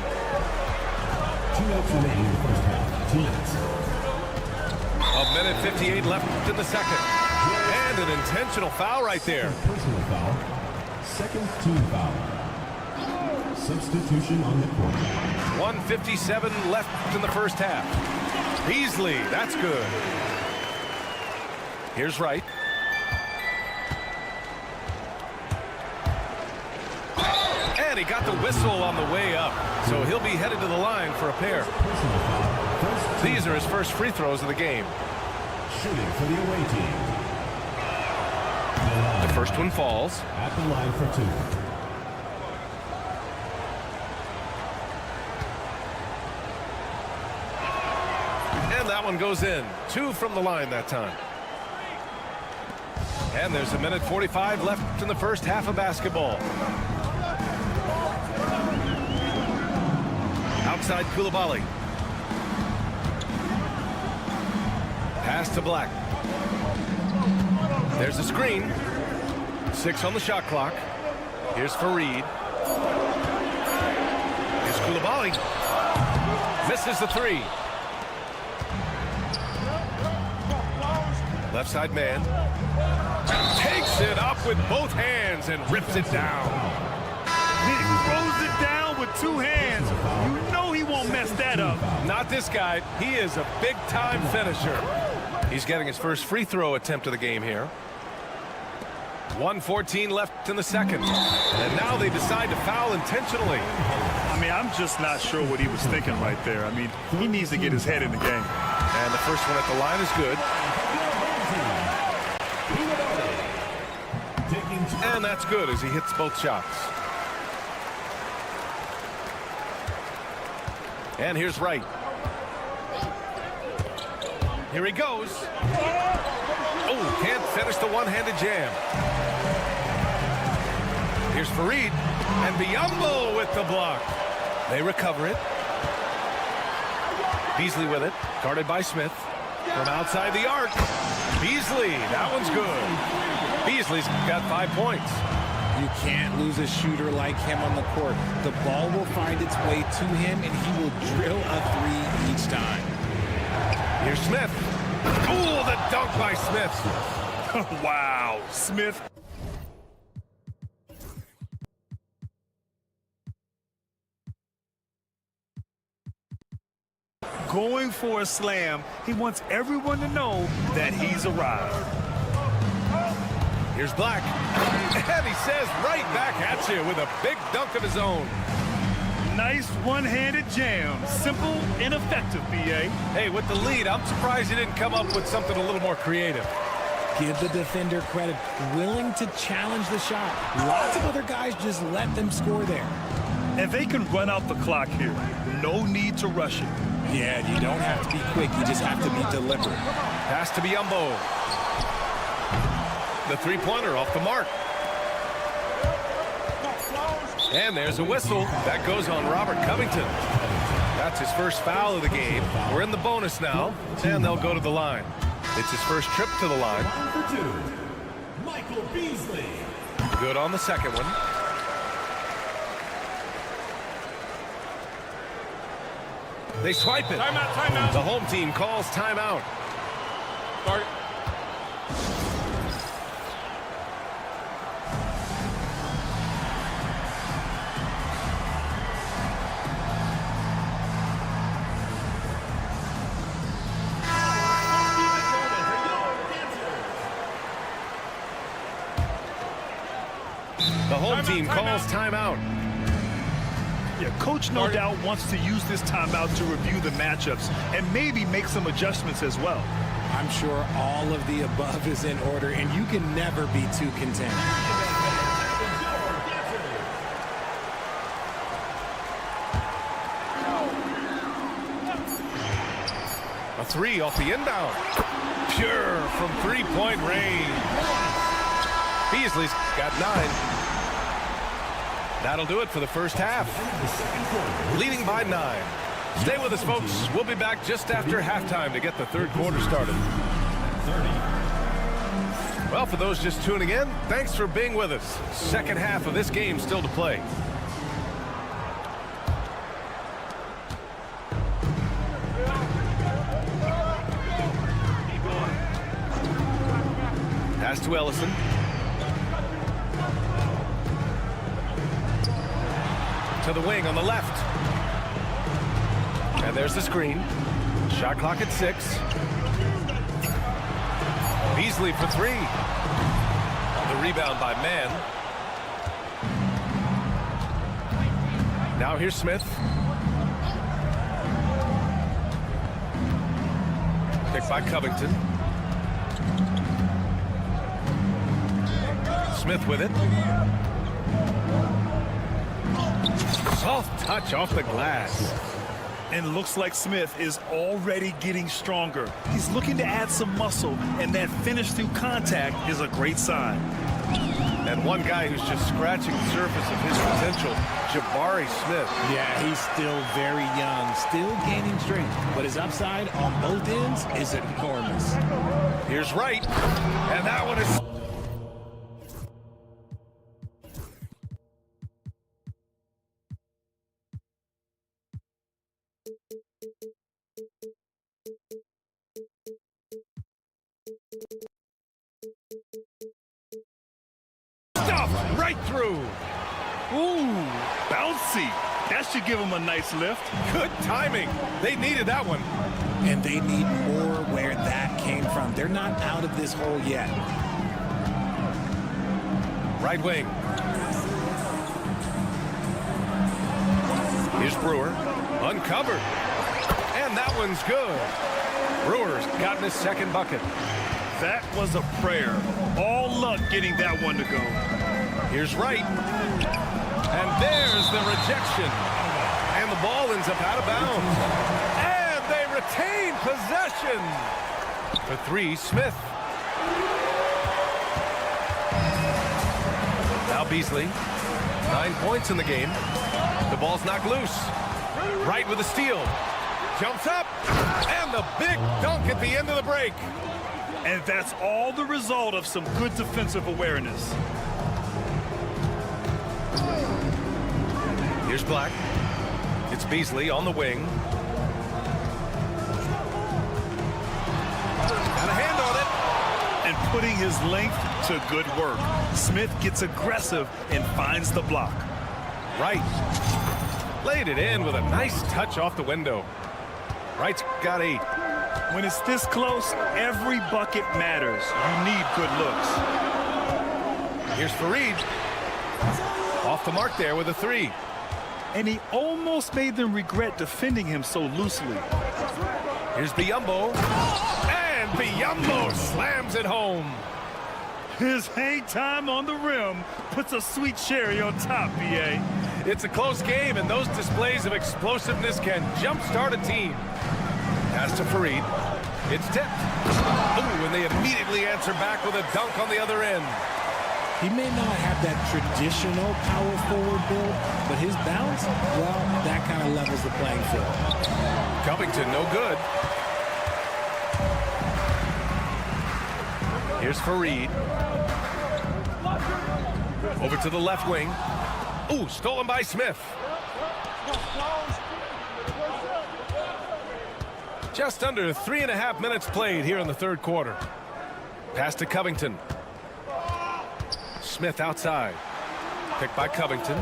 2 minutes remaining in the first half. 2 minutes. A minute 58 left in the second. And an intentional foul right there. Personal foul. Second team foul. Substitution on the court. 1:57 left in the first half. Beasley, that's good. Here's Wright. And he got the whistle on the way up. So he'll be headed to the line for a pair. Personal foul. These are his first free throws of the game. Shooting for the away team. The first one falls. At the line for 2. And that one goes in. 2 from the line that time. And there's a minute 45 left in the first half of basketball. Outside Koulibaly. Pass to Black. There's a screen. 6 on the shot clock. Here's Fareed. Here's Koulibaly. Misses the 3. Left side man. Takes it up with both hands and rips it down. He throws it down with 2 hands. You know he won't mess that up. Not this guy. He is a big-time finisher. He's getting his first free throw attempt of the game here. 1:14 left in the second. And now they decide to foul intentionally. I mean, I'm just not sure what he was thinking right there. I mean, he needs to get his head in the game. And the first one at the line is good. And that's good as he hits both shots. And here's Wright. Here he goes. Oh, can't finish the one-handed jam. Here's Fareed. And Biyombo with the block. They recover it. Beasley with it. Guarded by Smith. From outside the arc. Beasley. That one's good. Beasley's got 5 points. You can't lose a shooter like him on the court. The ball will find its way to him, and he will drill a 3 each time. Here's Smith. Oh, the dunk by Smith. Wow, Smith. Going for a slam, he wants everyone to know that he's arrived. Here's Black. And he says right back at you with a big dunk of his own. Nice one-handed jam. Simple and effective, B.A. Hey, with the lead, I'm surprised he didn't come up with something a little more creative. Give the defender credit. Willing to challenge the shot. Lots of other guys just let them score there. And they can run out the clock here. No need to rush it. Yeah, you don't have to be quick. You just have to be deliberate. Pass to Biyombo. The three-pointer off the mark. And there's a whistle. That goes on Robert Covington. That's his first foul of the game. We're in the bonus now, and they'll go to the line. It's his first trip to the line. For 2, Michael Beasley. Good on the second one. They swipe it. Timeout, timeout. The home team calls timeout. Start. The home team calls timeout. Yeah, coach no doubt wants to use this timeout to review the matchups and maybe make some adjustments as well. I'm sure all of the above is in order, and you can never be too content. A 3 off the inbound. Pure from three-point range. Beasley's got 9. That'll do it for the first half. Leading by 9. Stay with us, folks. We'll be back just after halftime to get the third quarter started. Well, for those just tuning in, thanks for being with us. Second half of this game still to play. to Ellison. To the wing on the left. And there's the screen. Shot clock at 6. Beasley for 3. The rebound by Mann. Now here's Smith. Picked by Covington. Smith with it. Soft touch off the glass. And looks like Smith is already getting stronger. He's looking to add some muscle, and that finish through contact is a great sign. And one guy who's just scratching the surface of his potential, Jabari Smith. Yeah, he's still very young, still gaining strength, but his upside on both ends is enormous. Here's Wright, and that one is... stuffed right through. Ooh, bouncy. That should give him a nice lift. Good timing. They needed that one. And they need more where that came from. They're not out of this hole yet. Right wing. Here's Brewer. Uncovered. And that one's good. Brewer's gotten his second bucket. That was a prayer. All luck getting that one to go. Here's Wright. And there's the rejection. And the ball ends up out of bounds. And they retain possession. For 3, Smith. Now Beasley. 9 points in the game. The ball's knocked loose. Wright with a steal. Jumps up. And the big dunk at the end of the break. And that's all the result of some good defensive awareness. Here's Black. It's Beasley on the wing. Got a hand on it. And putting his length to good work. Smith gets aggressive and finds the block. Wright laid it in with a nice touch off the window. Wright's got 8. When it's this close, every bucket matters. You need good looks. Here's Fareed. Off the mark there with a 3. And he almost made them regret defending him so loosely. Here's Biyombo. And Biyombo slams it home. His hang time on the rim puts a sweet cherry on top, B.A. It's a close game, and those displays of explosiveness can jumpstart a team. Pass to Fareed. It's tipped. Ooh, and they immediately answer back with a dunk on the other end. He may not have that traditional power forward build, but his bounce, well, that kind of levels the playing field. Covington, no good. Here's Fareed. Over to the left wing. Ooh, stolen by Smith. Just under 3.5 minutes played here in the third quarter. Pass to Covington. Smith outside. Picked by Covington.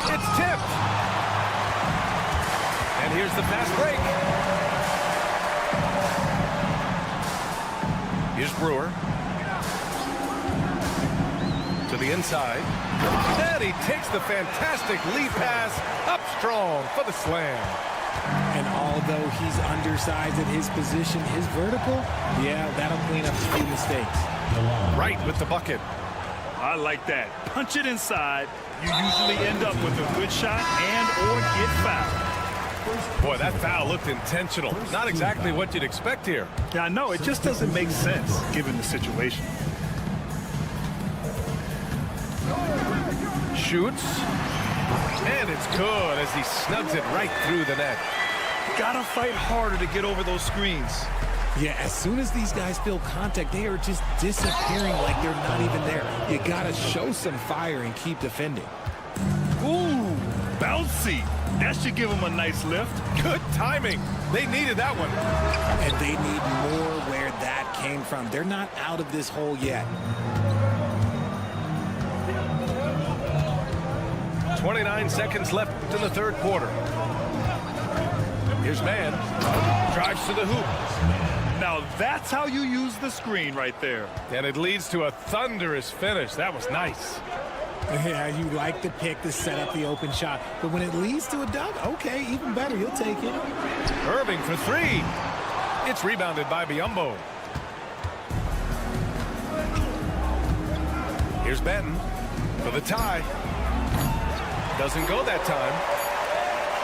It's tipped. And here's the fast break. Here's Brewer. To the inside. And he takes the fantastic lead pass up strong for the slam. And although he's undersized at his position, his vertical, yeah, that'll clean up a few mistakes. Right with the bucket. I like that. Punch it inside. You usually end up with a good shot and or get fouled. Boy, that foul looked intentional. Not exactly what you'd expect here. Yeah, I know. It just doesn't make sense given the situation. Shoots. And it's good as he snugs it right through the net. Gotta fight harder to get over those screens. Yeah, as soon as these guys feel contact, they are just disappearing like they're not even there. You gotta show some fire and keep defending. Ooh, bouncy. That should give them a nice lift. Good timing. They needed that one. And they need more where that came from. They're not out of this hole yet. 29 seconds left in the third quarter. Here's man. Drives to the hoop. Now that's how you use the screen right there. And it leads to a thunderous finish. That was nice. Yeah, you like the pick to set up the open shot. But when it leads to a dunk, okay, even better. You'll take it. Irving for three. It's rebounded by Biyombo. Here's Benton for the tie. Doesn't go that time.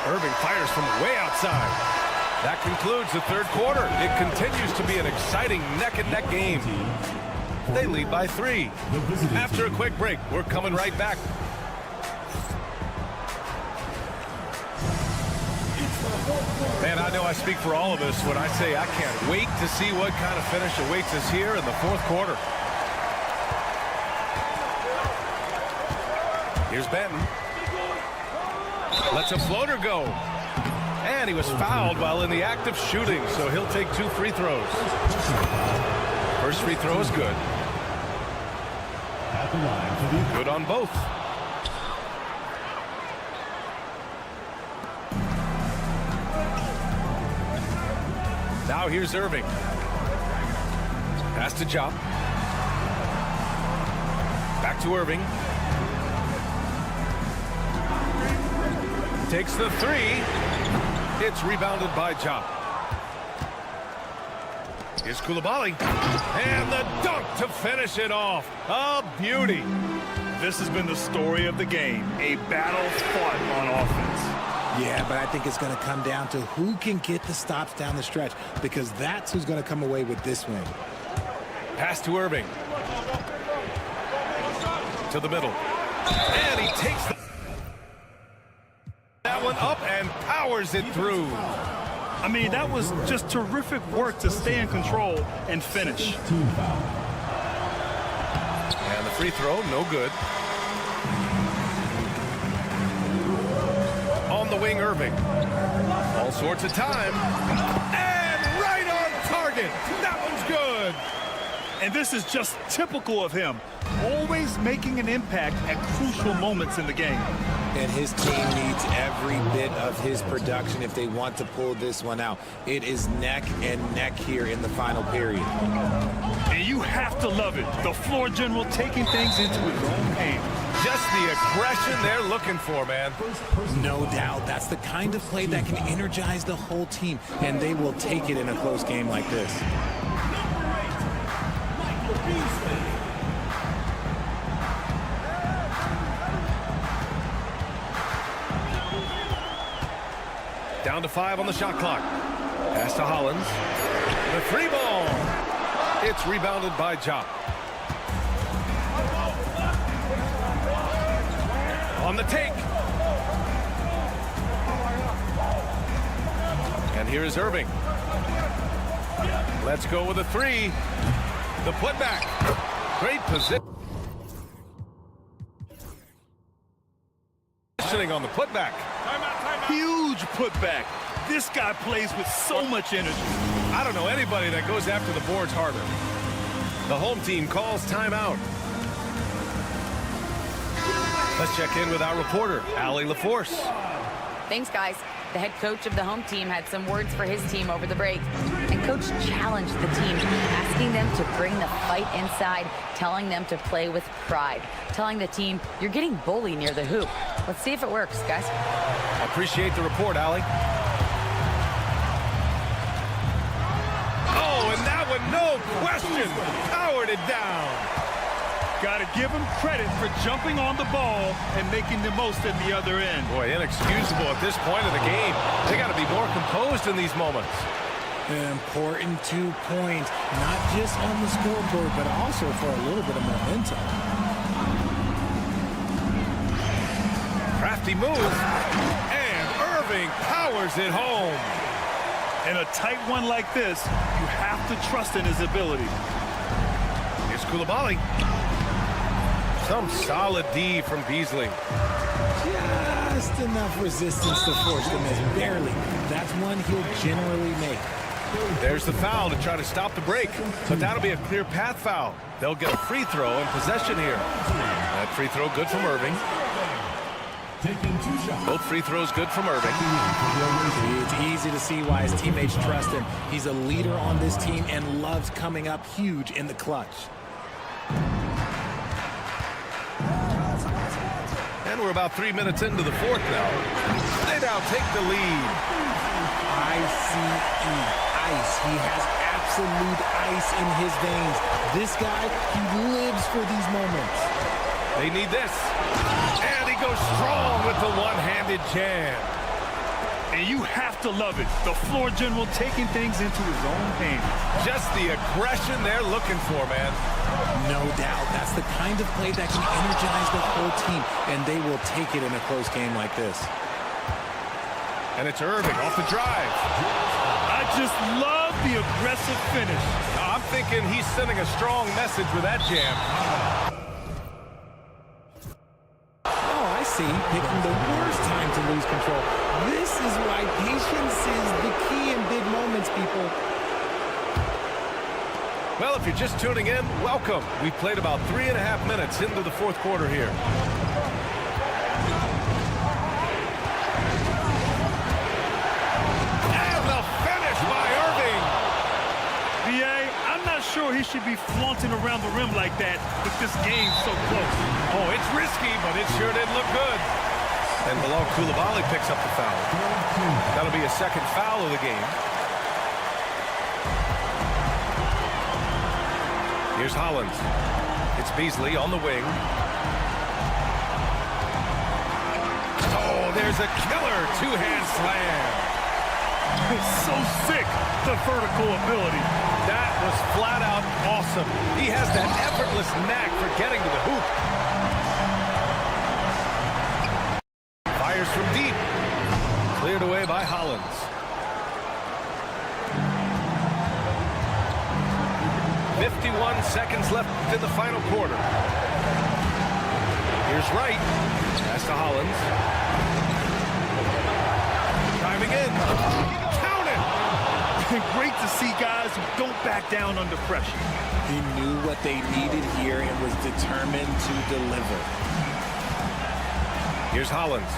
Irving fires from way outside. That concludes the third quarter. It continues to be an exciting neck-and-neck game. They lead by 3. After a quick break, we're coming right back. Man, I know I speak for all of us when I say I can't wait to see what kind of finish awaits us here in the fourth quarter. Here's Benton. Lets a floater go. And he was fouled while in the act of shooting, so he'll take 2 free throws. First free throw is good. Good on both. Now here's Irving. Pass to Jop. Back to Irving. Takes the 3. It's rebounded by Jop. Here's Coulibaly. And the dunk to finish it off. A beauty. This has been the story of the game. A battle fought on offense. Yeah, but I think it's going to come down to who can get the stops down the stretch, because that's who's going to come away with this win. Pass to Irving. To the middle. And he takes that one up and powers it through. I mean, that was just terrific work to stay in control and finish. And the free throw, no good. On the wing, Irving. All sorts of time. And right on target. That one's good. And this is just typical of him. Always making an impact at crucial moments in the game. And his team needs every bit of his production if they want to pull this one out. It is neck and neck here in the final period. And you have to love it. The floor general taking things into his own game. Just the aggression they're looking for, man. No doubt. That's the kind of play that can energize the whole team, and they will take it in a close game like this. Down to 5 on the shot clock. Pass to Hollins. The 3 ball. It's rebounded by Jop. On the take. And here's Irving. Let's go with a 3. The putback. Great positioning on the putback. Huge putback. This guy plays with so much energy. I don't know anybody that goes after the boards harder. The home team calls timeout. Let's check in with our reporter, Allie LaForce. Thanks, guys. The head coach of the home team had some words for his team over the break. And coach challenged the team, asking them to bring the fight inside, telling them to play with pride, telling the team, you're getting bullied near the hoop. Let's see if it works, guys. I appreciate the report, Allie. Oh, and that one, no question, powered it down. Got to give him credit for jumping on the ball and making the most at the other end. Boy, inexcusable at this point of the game. They got to be more composed in these moments. An important 2 points, not just on the scoreboard, but also for a little bit of momentum. Crafty move, and Irving powers it home. In a tight one like this, you have to trust in his ability. Here's Coulibaly. Some solid D from Beasley. Just enough resistance to force the miss, barely. That's one he'll generally make. There's the foul to try to stop the break, but that'll be a clear path foul. They'll get a free throw in possession here. That free throw good from Irving. Taking 2 shots. Both free throws good from Irving. It's easy to see why his teammates trust him. He's a leader on this team and loves coming up huge in the clutch. And we're about 3 minutes into the fourth now. They now take the lead. I-C-E, ice. He has absolute ice in his veins. This guy, he lives for these moments. They need this. And he goes strong with the one-handed jam. And you have to love it. The floor general taking things into his own hands. Just the aggression they're looking for, man. No doubt. That's the kind of play that can energize the whole team, and they will take it in a close game like this. And it's Irving off the drive. I just love the aggressive finish. I'm thinking he's sending a strong message with that jam. Oh, I see. Picking the worst time to lose control. This is why patience is the key in big moments, people. Well, if you're just tuning in, welcome. We've played about 3.5 minutes into the fourth quarter here. And the finish by Irving. B.A., I'm not sure he should be flaunting around the rim like that with this game so close. Oh, it's risky, but it sure didn't look good. And Bilal Coulibaly picks up the foul. That'll be a second foul of the game. Here's Hollins. It's Beasley on the wing. Oh, there's a killer two-hand slam. It's so sick, the vertical ability. That was flat out awesome. He has that effortless knack for getting to the hoop. Fires from deep. Cleared away by Hollins. 51 seconds left in the final quarter. Here's Wright. Pass to Hollins. Diving in. Count it! Great to see guys who don't back down under pressure. He knew what they needed here and was determined to deliver. Here's Hollins.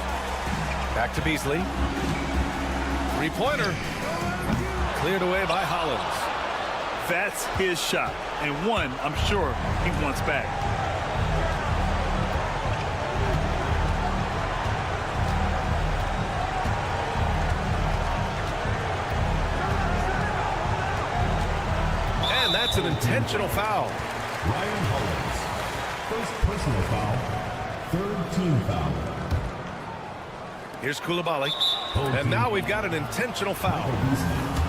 Back to Beasley. Three-pointer. Cleared away by Hollins. That's his shot, and one I'm sure he wants back. And that's an intentional foul. Ryan Hollins. First personal foul. Third team foul. Here's Coulibaly. And now we've got an intentional foul.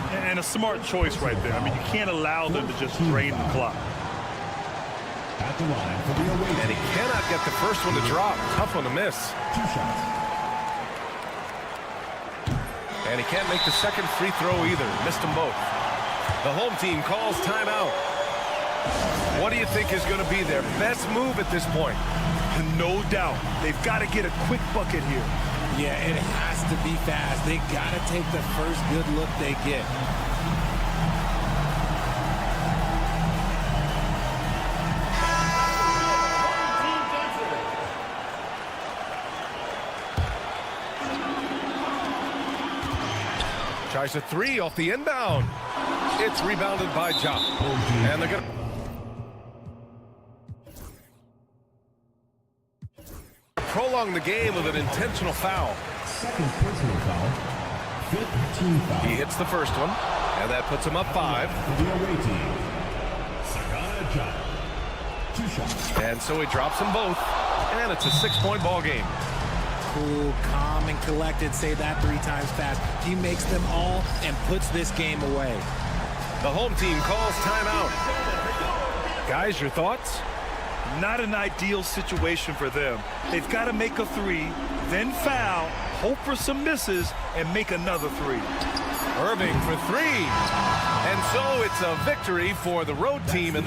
And a smart choice right there. I mean, you can't allow them to just drain the clock. At the line for the away. And he cannot get the first one to drop. Tough one to miss. 2 shots. And he can't make the second free throw either. Missed them both. The home team calls timeout. What do you think is going to be their best move at this point? No doubt. They've got to get a quick bucket here. Yeah, it has to be fast. They got to take the first good look they get. Tries a three off the inbound. It's rebounded by Ja. And they're going to prolong the game with an intentional foul. Second personal foul. Fifth team foul. He hits the first one, and that puts him up 5. For the away team. Sagana Ja. 2 shots. And so he drops them both, and it's a 6-point ball game. Cool, calm, and collected. Say that 3 times fast. He makes them all and puts this game away. The home team calls timeout. Guys, your thoughts? Not an ideal situation for them. They've got to make a 3, then foul, hope for some misses, and make another 3. Irving for 3. And so it's a victory for the road team. And